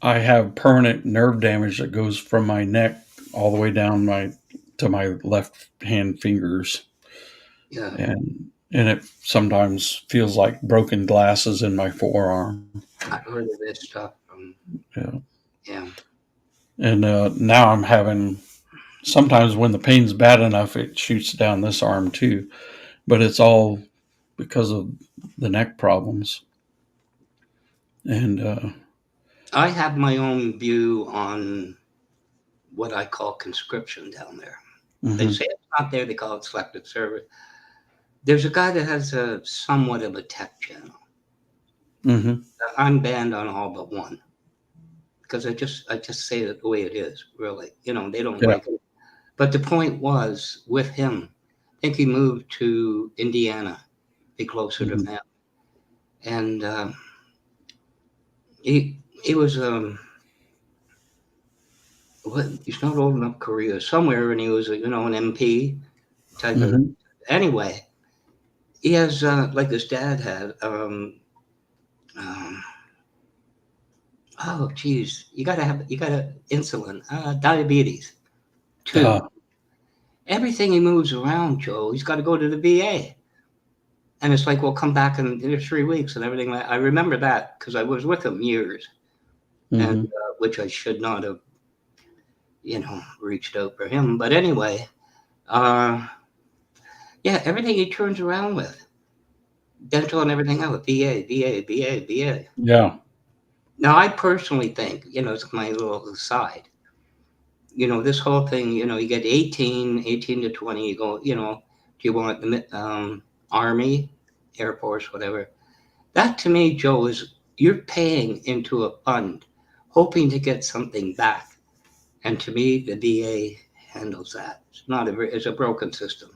I have permanent nerve damage that goes from my neck all the way down my to my left hand fingers, Yeah, and it sometimes feels like broken glasses in my forearm. I heard of this stuff. Yeah. Yeah. And now I'm having, sometimes when the pain's bad enough, it shoots down this arm too. But it's all because of the neck problems. And I have my own view on what I call conscription down there. They mm-hmm, say it's not there, they call it selective service. There's a guy that has a somewhat of a tech channel. mm-hmm, I'm banned on all but one because I just say it the way it is, really. They don't yeah, like it. But the point was with him, I think he moved to Indiana, be closer to mm-hmm, them. And he was he's not old enough Korea somewhere, and he was an MP type of. mm-hmm, Anyway, he has like his dad had. Um, oh, geez, you gotta insulin, diabetes too. uh, Everything he moves around, Joe, he's got to go to the VA. And it's like, well, come back in 3 weeks and everything. I remember that because I was with him years, and mm-hmm, which I should not have, reached out for him. But anyway, uh, yeah, everything he turns around with, dental and everything else, VA, VA, VA, VA. yeah, Now, I personally think, it's my little aside, this whole thing, you get 18 to 20, you go, do you want the Army, Air Force, whatever? That to me, Joe, is you're paying into a fund, hoping to get something back. And to me, the VA handles that. It's a broken system.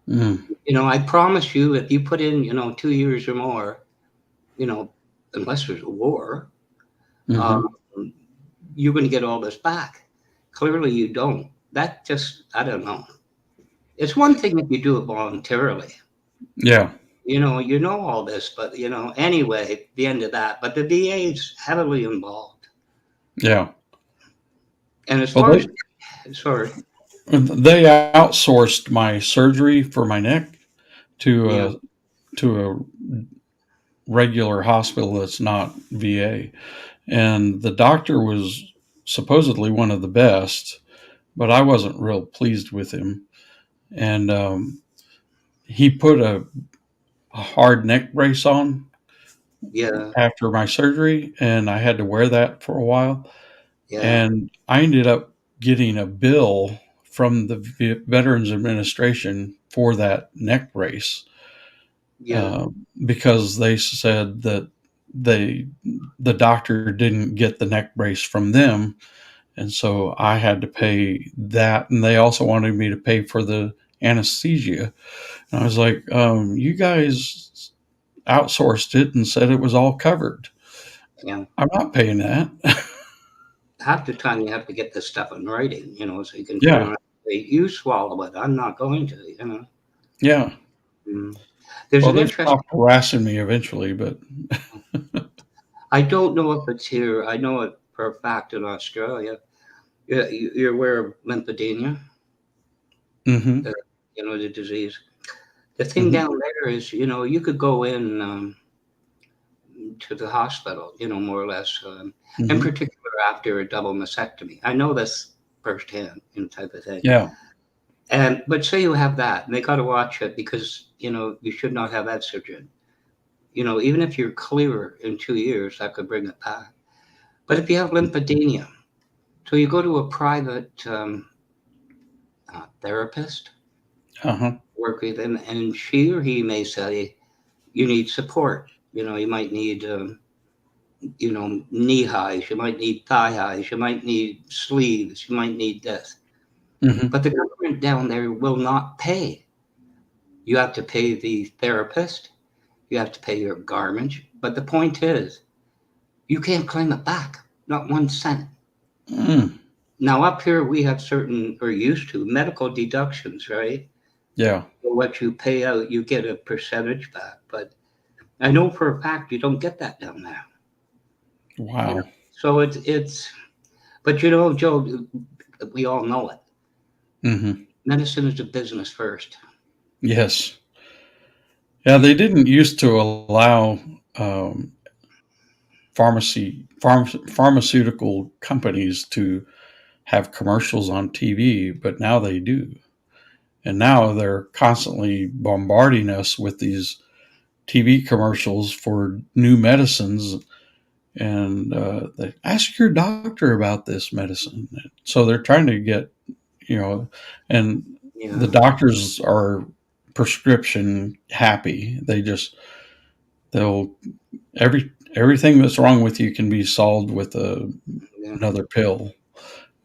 mm, I promise you, if you put in, 2 years or more, you know, unless there's a war, mm-hmm, um, you're going to get all this back. Clearly, you don't. I don't know. It's one thing if you do it voluntarily. yeah, You know all this, but anyway, the end of that. But the VA is heavily involved. yeah. And as Well, far as sorry, they outsourced my surgery for my neck to yeah, a regular hospital that's not VA, and the doctor was supposedly one of the best, but I wasn't real pleased with him. And he put a hard neck brace on yeah, after my surgery, and I had to wear that for a while. yeah, And I ended up getting a bill from the Veterans Administration for that neck brace, yeah, uh, because they said that they the doctor didn't get the neck brace from them, and so I had to pay that, and they also wanted me to pay for the anesthesia. And I was like, "You guys outsourced it and said it was all covered. yeah. I'm not paying that." Half the time you have to get this stuff in writing, so you can turn Yeah, around and say, "You swallow it. I'm not going to." yeah. Mm. There's Well, an they interesting. stopped harassing me eventually, but I don't know if it's here. I know it for a fact in Australia. Yeah, you're aware of lymphedema, hmm, the, the disease. The thing hmm, down there is, you could go in to the hospital, more or less, in hmm, particular after a double mastectomy. I know this firsthand, type of thing. yeah, And but say you have that, and they got to watch it because you should not have that surgery. Even if you're clear in 2 years, that could bring it back. But if you have lymphedema, so you go to a private therapist, uh-huh, work with him, and she or he may say you need support. You might need knee highs, you might need thigh highs, you might need sleeves, you might need this. hmm, But the government down there will not pay. You have to pay the therapist, you have to pay your garment. But the point is, you can't claim it back, not 1 cent. mm, Now, up here, we have certain, or used to, medical deductions, right? yeah, So what you pay out, you get a percentage back. But I know for a fact you don't get that down there. You know, wow, so but Joe, we all know it. hmm, Medicine is a business first. yes, yeah. You, They didn't used to allow um, pharmaceutical companies to have commercials on TV, but now they do. And now they're constantly bombarding us with these TV commercials for new medicines. And they ask your doctor about this medicine. So they're trying to get, and the Yeah, doctors are prescription happy. They'll everything that's wrong with you can be solved with yeah. another pill.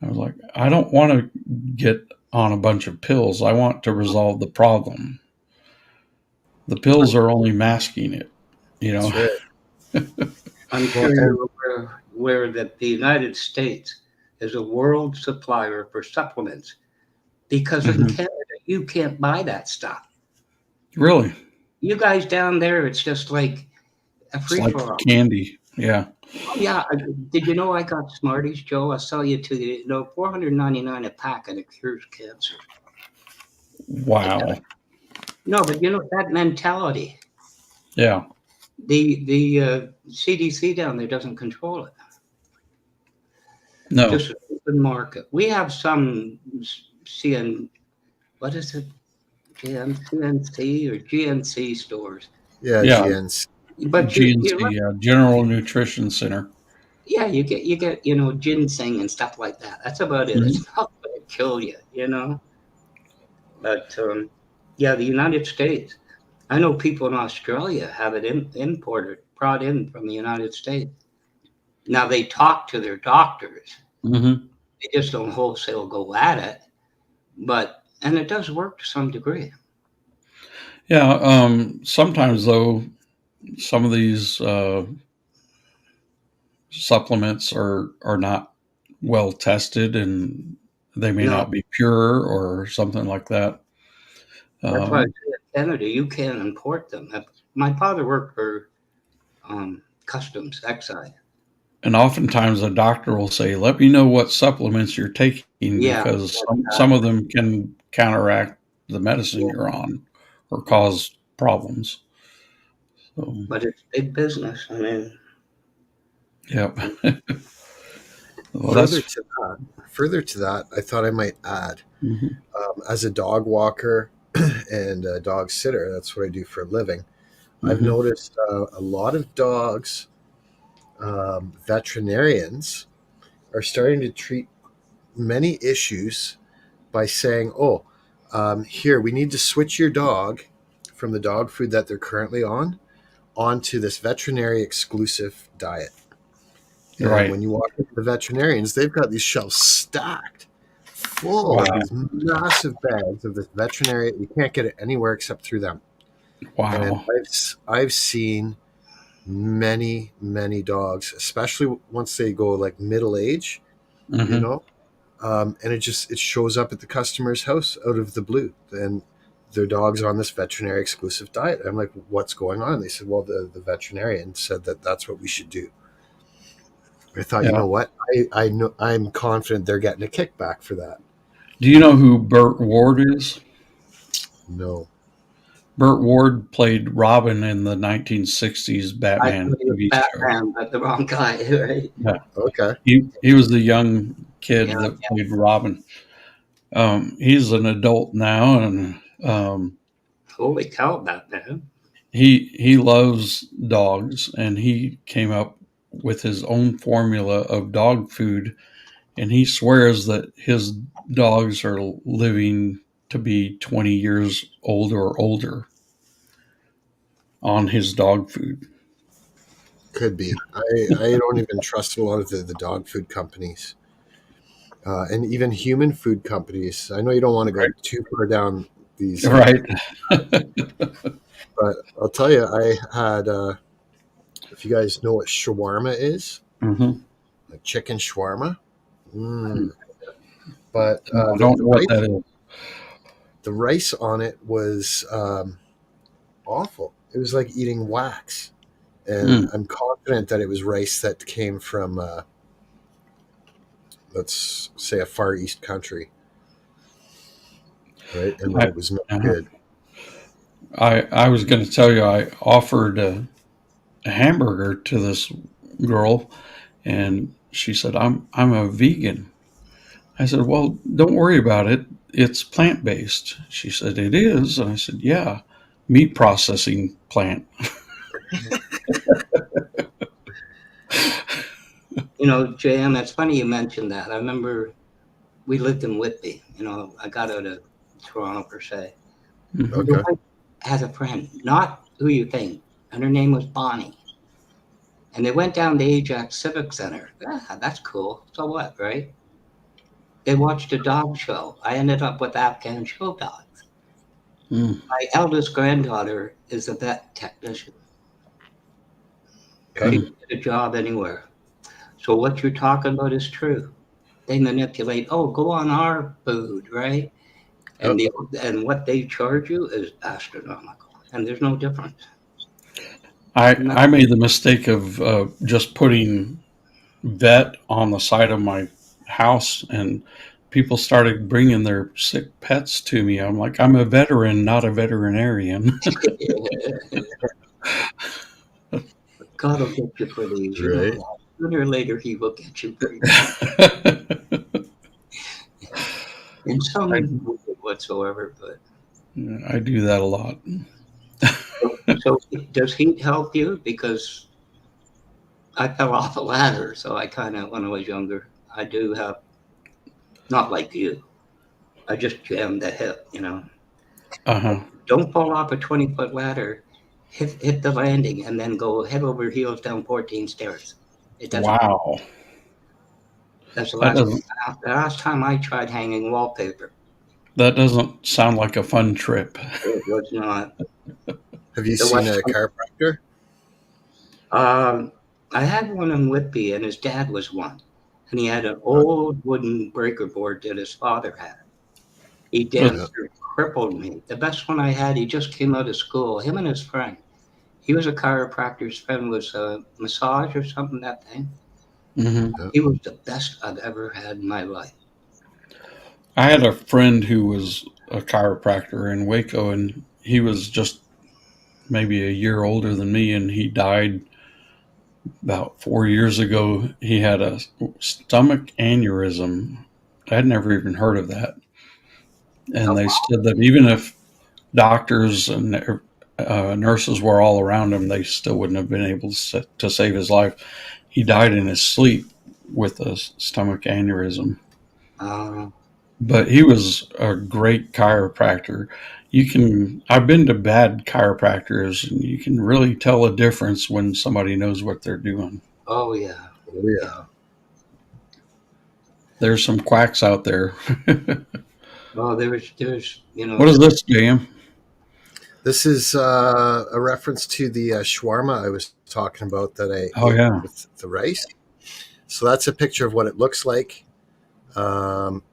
I was like, I don't want to get on a bunch of pills. I want to resolve the problem. The pills are only masking it, you know. That's right. I'm Well, sure and you're aware that the United States is a world supplier for supplements because in Hmm. Canada you can't buy that stuff. Really, You guys down there, it's just like a it's free like for all. candy. Yeah. Oh yeah, did you know I got Smarties, Joe? I'll sell you to the no 4.99 a pack, and it cures cancer. It does. Wow. No, but you know that mentality. Yeah. The CDC down there doesn't control it. No. Just an open market. We have some CN, what is it? CNC or GNC stores. yeah, Yeah. GNs. But you GNC, General Nutrition Center. yeah, you get ginseng and stuff like that. That's about it. Hmm. It's not going to kill you, you know. But yeah, the United States. I know people in Australia have it imported, brought in from the United States. Now they talk to their doctors. Hmm. They just don't wholesale go at it. But and it does work to some degree. Yeah. Sometimes though, some of these supplements are not well tested, and they may No, not be pure or something like that. that's why I Um, say in Canada you can't import them. My father worked for customs excise. and oftentimes a doctor will say, "Let me know what supplements you're taking Yeah, because some of exactly. them can counteract the medicine Yeah, you're on or cause problems." So, but it's big business. I mean, yep. Well, Further that's. to further to that, I thought I might add, Mhm. as a dog walker and a dog sitter, that's what I do for a living. I've Mhm. noticed a lot of dogs, veterinarians are starting to treat many issues by saying, "Oh, here we need to switch your dog from the dog food that they're currently on onto this veterinary exclusive diet." And Right. when you walk into the veterinarians, they've got these shelves stacked full of Wow. these massive bags of this veterinary. You can't get it anywhere except through them. And Wow. I've seen many dogs, especially once they go like middle age, you Mhm. know, and it shows up at the customer's house out of the blue, and their dog's on this veterinary exclusive diet. I'm like, what's going on? They said, well, the veterinarian said that that's what we should do. I thought, you Yeah. know what? I know I'm confident they're getting a kickback for that. Do you know who Burt Ward is? No. Burt Ward played Robin in the 1960s I Batman thought he was TV show. Batman, but the wrong guy, right? Yeah. Okay. He was the young kid Yeah. that played Robin. He's an adult now, and Holy cow, Batman. he loves dogs, and he came up with his own formula of dog food, and he swears that his dogs are living to be 20 years old or older on his dog food. Could be. I don't even trust a lot of the dog food companies, and even human food companies. I know you don't want to go too far down these, Right. but I'll tell you, I had. If you guys know what shawarma is, Hmm. like chicken shawarma, mm. But No, I don't know what that is. the rice on it was awful. It was like eating wax, and Mm. I'm confident that it was rice that came from, let's say, a far east country, right? And that I, it was not uh-huh. good. I was going to tell you I offered a hamburger to this girl, and she said, I'm a vegan. I said, well, don't worry about it. It's plant based. She said, it is. And I said, yeah, meat processing plant. JM, it's funny you mentioned that. I remember we lived in Whitby. I got out of Toronto per se. The Hmm. Okay. wife had a friend, not who you think, and her name was Bonnie. And they went down to Ajax Civic Center. Yeah, that's cool. So what, right? They watched a dog show. I ended up with Afghan show dogs. Mm. My eldest granddaughter is a vet technician. Okay. She Mm. can get a job anywhere. So what you're talking about is true. They manipulate. Oh, go on our food, right? Yep. And the and what they charge you is astronomical, and there's no difference. No, I made the mistake of just putting vet on the side of my house, and people started bringing their sick pets to me. I'm like, I'm a veteran, not a veterinarian. God will get you for these, Right. that. Sooner or later, He will get you for you. In I, some way whatsoever, but I do that a lot. so does heat help you? Because I fell off a ladder, so I kind of when I was younger, I do have not like you. I just jammed the hip. Uh huh. Don't fall off a 20-foot ladder, hit the landing, and then go head over heels down 14 stairs. It doesn't. Wow. That's That doesn't the last time I tried hanging wallpaper. that doesn't sound like a fun trip. It was not Have you the seen a West. chiropractor? I had one in Whitby, and his dad was one, and he had an Uh, old wooden breaker board that his father had. He damn yeah. near crippled me. The best one I had, he just came out of school. Him and his friend. He was a chiropractor's friend was a massage or something that thing. Hmm. Yeah. He was the best I've ever had in my life. I had a friend who was a chiropractor in Waco, and he was just maybe a year older than me, and he died about 4 years ago. He had a stomach aneurysm. I'd never even heard of that. And Oh, they said that even if doctors and nurses were all around him, they still wouldn't have been able to save his life. He died in his sleep with a stomach aneurysm. wow. But he was a great chiropractor. I've been to bad chiropractors, and you can really tell a difference when somebody knows what they're doing. Oh yeah, Oh yeah. yeah. There's some quacks out there. Oh, there's What is this, Jam? This is a reference to the shawarma I was talking about that I Oh, ate yeah. with the rice. So that's a picture of what it looks like. Um,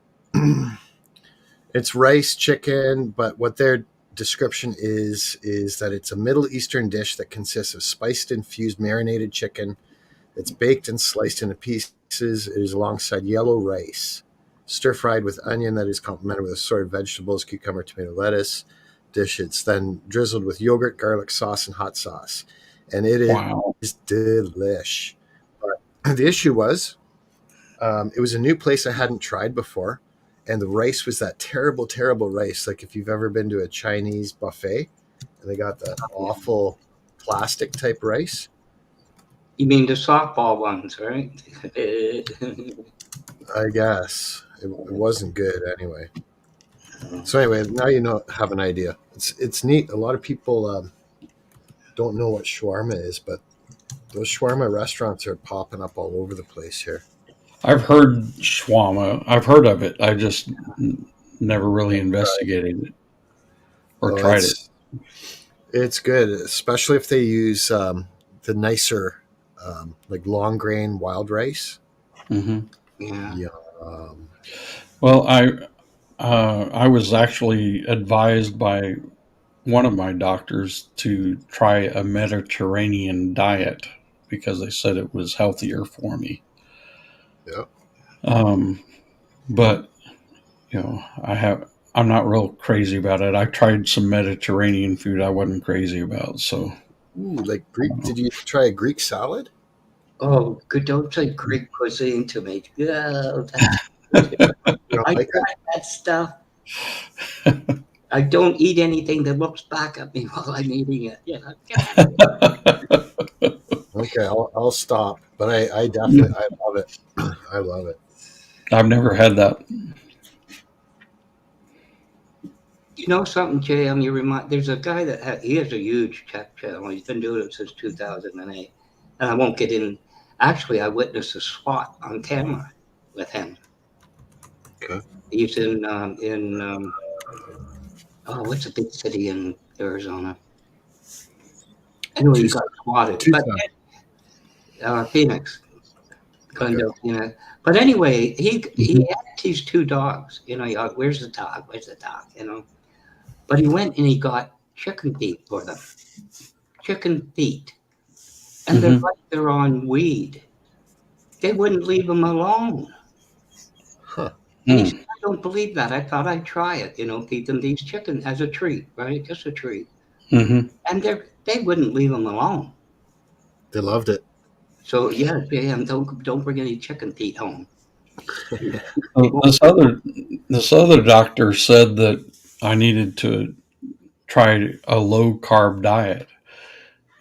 it's rice, chicken, but what their description is that it's a Middle Eastern dish that consists of spiced infused marinated chicken. It's baked and sliced into pieces. It is alongside yellow rice, stir fried with onion that is complemented with assorted vegetables, cucumber, tomato, lettuce. Dish. It's then drizzled with yogurt, garlic sauce, and hot sauce, and it Wow. is delish. But the issue was, it was a new place I hadn't tried before, and the rice was that terrible, terrible rice. Like if you've ever been to a Chinese buffet, and they got that yeah. awful plastic type rice. You mean the softball ones, right? I guess it wasn't good anyway. So anyway, now have an idea. It's neat. A lot of people don't know what shawarma is, but those shawarma restaurants are popping up all over the place here. I've heard shawarma. I've heard of it. I just never really Right. investigated it or Oh, tried it. it's good, especially if they use the nicer, like long grain wild rice. Hmm. Yeah. Yeah. Um, Well, I was actually advised by one of my doctors to try a Mediterranean diet because they said it was healthier for me. yeah. Um, but I'm not real crazy about it. I tried some Mediterranean food I wasn't crazy about. So Ooh, like Greek. Did you try a Greek salad? Oh, good, don't say Greek cuisine to me. Oh, that's You don't I like it? tried that stuff. I don't eat anything that looks back at me while I'm eating it. Get out of here. Okay, I'll stop. But I definitely I love it. I love it. I've never had that. You know something, JM? There's a guy he has a huge tech channel. He's been doing it since 2008. And I won't get in. Actually, I witnessed a SWAT on camera with him. Okay. He's oh, what's a big city in Arizona? Anyway, he got Tucson. swatted. But Tucson. Phoenix, Okay. Glendale, Phoenix. But anyway, he Mhm. had these two dogs. You go, where's the dog? Where's the dog? But he went and he got chicken feet for them. Chicken feet. And they're Mhm. like they're on weed. They wouldn't leave him alone. Huh. And he said, Mm. I don't believe that. I thought I'd try it, feed them these chicken as a treat, right? Just a treat. Mhm. And they wouldn't leave him alone. They loved it. So yeah, JM, don't bring any chicken feet home. It So won't. this other doctor said that I needed to try a low carb diet.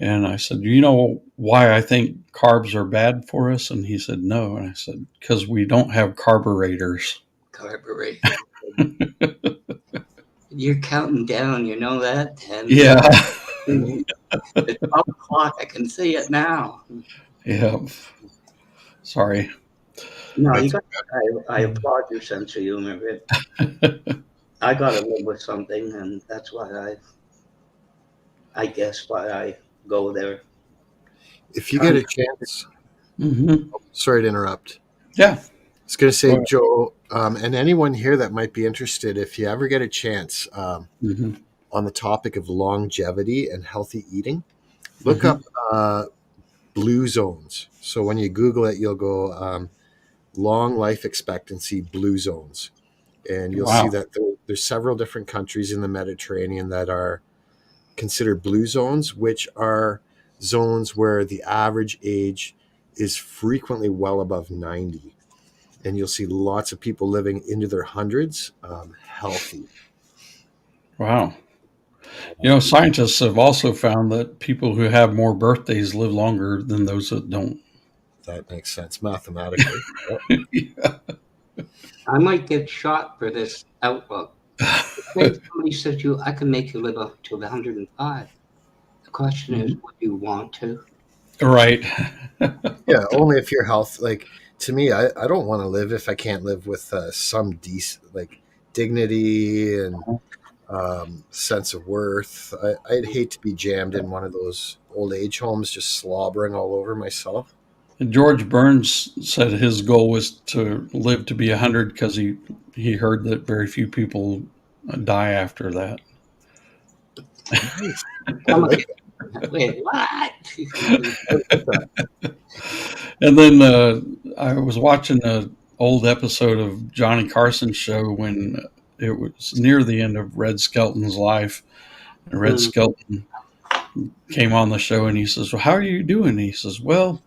And I said, "Do you know why I think carbs are bad for us?" And he said, "No." And I said, "Because we don't have carburetors." Carburetor. You're counting down, you know that? 10, Yeah. 9, it's 12 o'clock. I can see it now. Yeah. Sorry. No, That's I applaud your sense of humor. I got to live with something, and that's why I guess why I go there. if you get Trying a chance. Hmm. Sorry to interrupt. Yeah. I was going to Go say, ahead. Joe, and anyone here that might be interested, if you ever get a chance Hmm. on the topic of longevity and healthy eating, look Hmm. up blue zones. So when you Google it, you'll go long life expectancy blue zones. And you'll see Wow. that there's several different countries in the Mediterranean that are considered blue zones, which are zones where the average age is frequently well above 90. And you'll see lots of people living into their hundreds, healthy. Wow. Scientists have also found that people who have more birthdays live longer than those that don't. That makes sense mathematically. Yep. I might get shot for this outlook. Say somebody says I can make you live up to 105. The question is, Mhm. would you want to? Right. Yeah, only if your health, like to me, I don't want to live if I can't live with some decent, like dignity and sense of worth. I'd hate to be jammed in one of those old age homes, just slobbering all over myself. George Burns said his goal was to live to be 100 because he heard that very few people die after that. Nice. I Come like again. Wait, what? that. And then I was watching an old episode of Johnny Carson's show when it was near the end of Red Skelton's life. And Red Mm, Skelton came on the show and he says, "Well, how are you doing?" He says, "Well,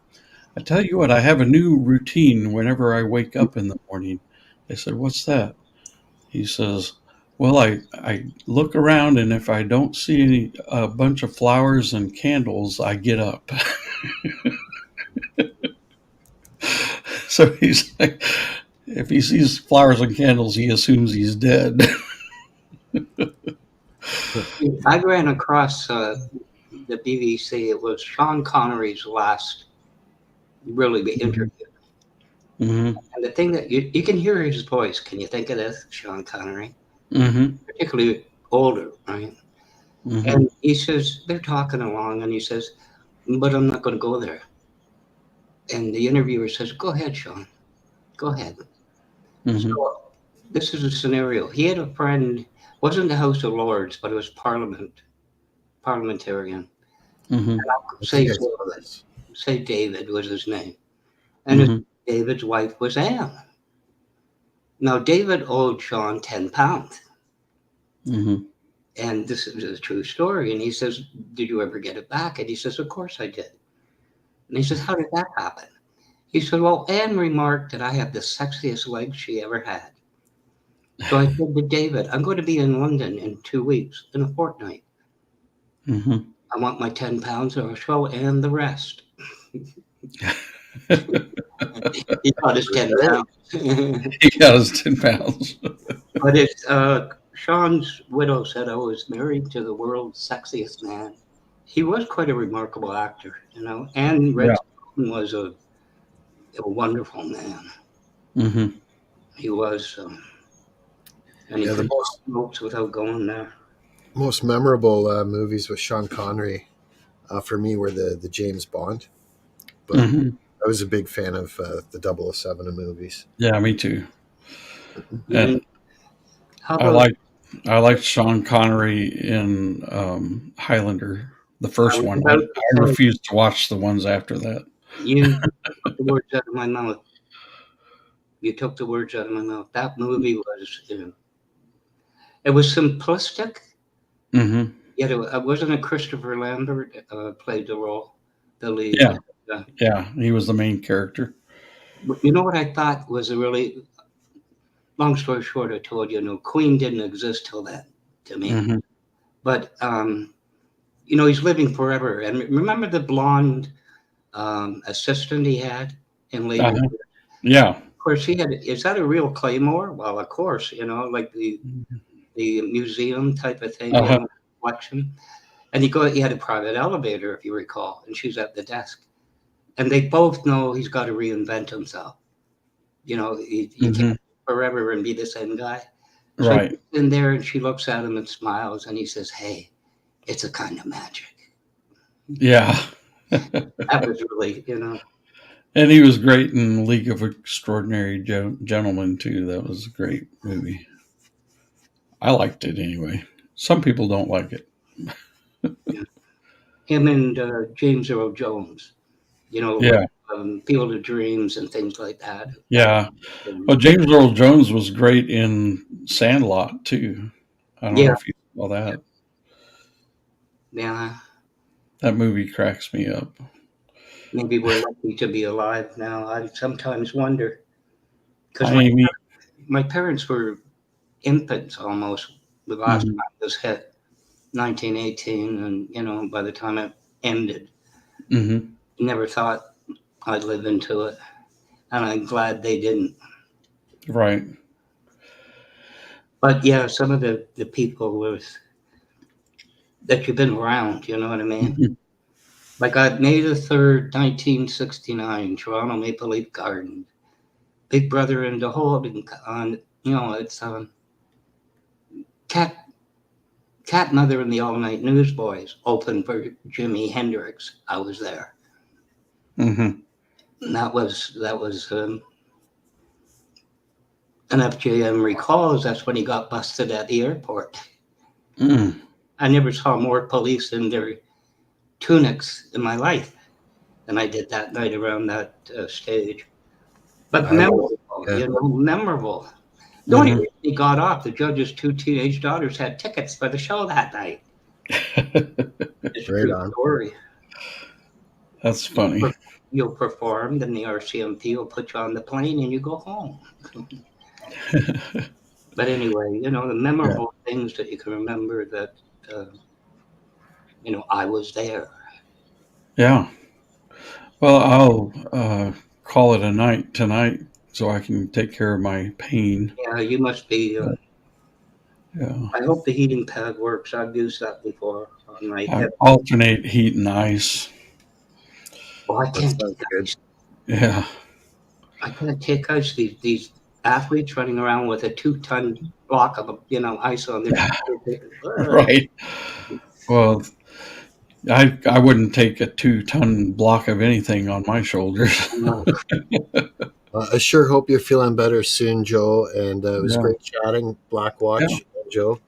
I tell you what, I have a new routine whenever I wake up in the morning." They said, "What's that?" He says, "Well, I look around and if I don't see a bunch of flowers and candles, I get up." So he's like, if he sees flowers and candles, he assumes he's dead. I ran across the BBC. It was Sean Connery's last really big Hmm. interview. Hmm. And the thing that you can hear his voice. Can you think of this, Sean Connery? Hmm. Particularly older, right? Hmm. And he says, they're talking along, and he says, but I'm not going to go there. And the interviewer says, go ahead, Sean. Go ahead. Hmm. So this is a scenario. He had a friend, wasn't the House of Lords, but it was parliamentarian. Hmm. I think Say I saw this. say David was his name, and Hmm. David's wife was Anne. Now David owed Sean £10, Hmm. and this is a true story. And he says, "Did you ever get it back?" And he says, "Of course I did." And he says, how did that happen? He said, well, Anne remarked that I have the sexiest legs she ever had. So I said to David, I'm going to be in London in 2 weeks, in a fortnight. Mm-hmm. I want my 10 pounds, or I'll show Anne the rest. He got his 10 pounds. He got his 10 pounds. But it's Sean's widow said I was married to the world's sexiest man. He was quite a remarkable actor, and Red Yeah. Skelton was a wonderful man. Mm-hmm. He was, and he Yeah, the could talk notes without going there. most memorable movies with Sean Connery for me were the James Bond, but Mm-hmm. I was a big fan of the 007 movies. Yeah, me too. Mm, And How I about like I liked Sean Connery in Highlander, the I first was one. I about to say, refused to watch the ones after that. you took the words out of my mouth. You took the words out of my mouth. That movie was, it was simplistic, Mm-hmm. yet it wasn't a Christopher Lambert played the role, the lead. Yeah, yeah, he was the main character. But you know what I thought was a really long story short. I told you, Queen didn't exist till then to me. Mm-hmm. But he's living forever. And remember the blonde assistant he had in later. Uh-huh. Yeah. Of course, he had. Is that a real Claymore? Well, of course, like the museum type of thing, Uh-huh. collection. And he had a private elevator, if you recall, and she's at the desk. And they both know he's got to reinvent himself. He Mm-hmm. can't forever and be the same guy. So Right. he's in there, and she looks at him and smiles, and he says, "Hey, it's a kind of magic." Yeah. That was really, And he was great in League of Extraordinary Gentlemen too. That was a great movie. I liked it anyway. Some people don't like it. him and James Earl Jones, like Yeah. Field of Dreams and things like that. Yeah. Um, Well, James Earl Jones was great in Sandlot too. I don't know yeah, if you saw that. yeah. That movie cracks me up. Maybe we're lucky to be alive now. I sometimes wonder because Hi, my Amy. my parents were infants almost. The last Mm-hmm. time this hit 1918, and by the time it ended, Mm-hmm. never thought I'd live into it, and I'm glad they didn't. Right. But yeah, some of the people that you've been around, you know what I mean? Mm-hmm. Like on May 3rd, 1969, Toronto Maple Leaf Garden, Big Brother and the Holding on, it's Cat Cat Mother and the All Night Newsboys opened for Jimi Hendrix. I was there. Mm-hmm. And that was and FJM recalls that's when he got busted at the airport. Mm. I never saw more police in their tunics in my life than I did that night around that stage. But I was, memorable, yeah, memorable. The only Mm-hmm. reason he got off, the judge's two teenage daughters had tickets for the show that night. It's a right true on. story. That's funny. You'll perform, then the RCMP will put you on the plane and you go home. But anyway, the Yeah, memorable things that you can remember that, uh, I was there. Yeah. Well, I'll call it a night tonight so I can take care of my pain. Yeah, you must be. Yeah. I hope the heating pad works. I've used that before on my I head. alternate heat and ice. Oh, I that can't sounds take good. ice. Yeah. I can't take ice. These athletes running around with a 2-ton block of ice on their shoulders. Right. Well, I wouldn't take a 2-ton block of anything on my shoulders. Uh, I sure hope you're feeling better soon, Joe. And it was Yeah. great chatting, Black Yeah. Watch, and Joe,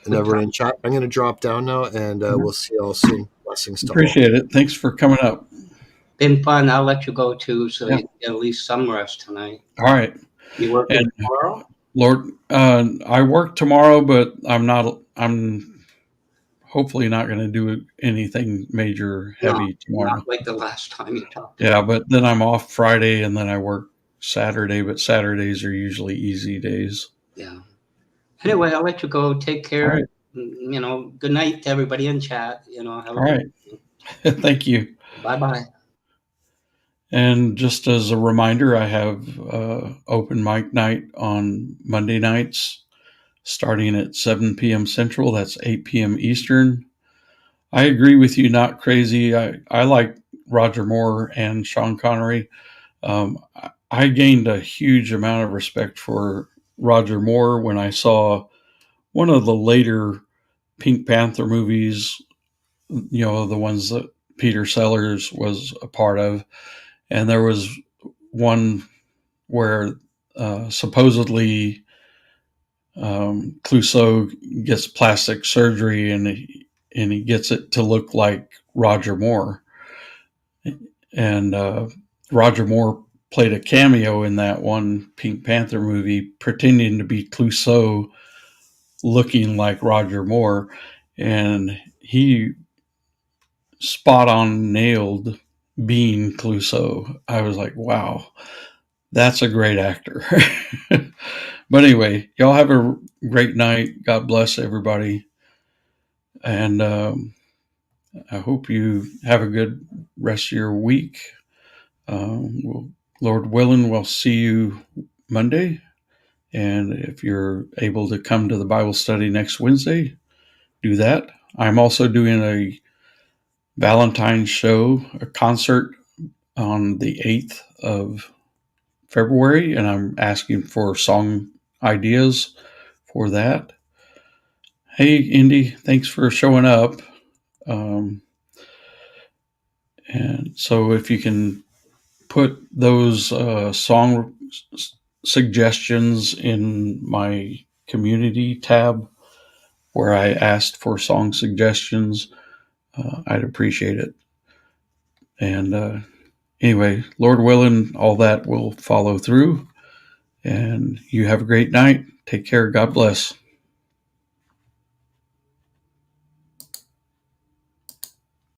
and Good everyone talk. in chat. I'm going to drop down now, and Yeah. we'll see you all soon. Blessings to all. Appreciate it. Thanks for coming up. Been fun. I'll let you go too, so Yeah. you can get at least some rest tonight. All right. You working And tomorrow? Lord, I work tomorrow, but I'm not. I'm hopefully not going to do anything major No, heavy tomorrow. not like the last time you talked to me. Yeah, but then I'm off Friday and then I work Saturday, but Saturdays are usually easy days. Yeah. Anyway, I'll let you go. Take All care. right. Good night to everybody in chat. Have All a good right. Thank you. bye-bye. And just as a reminder, I have open mic night on Monday nights starting at 7 p.m. Central. That's 8 p.m. Eastern. I agree with you, not crazy. I like Roger Moore and Sean Connery. I gained a huge amount of respect for Roger Moore when I saw one of the later Pink Panther movies, the ones that Peter Sellers was a part of. And there was one where supposedly Clouseau gets plastic surgery and he gets it to look like Roger Moore. And Roger Moore played a cameo in that one Pink Panther movie, pretending to be Clouseau, looking like Roger Moore, and he spot on nailed being Clouseau. I was like, wow, that's a great actor. But anyway, y'all have a great night. God bless everybody. And I hope you have a good rest of your week. Lord willing, we'll see you Monday. And if you're able to come to the Bible study next Wednesday, do that. I'm also doing a Valentine's show, a concert on the 8th of February, and I'm asking for song ideas for that. Hey, Indy, thanks for showing up. And so if you can put those song suggestions in my community tab where I asked for song suggestions, I'd appreciate it. And anyway, Lord willing, all that will follow through. And you have a great night. Take care. God bless.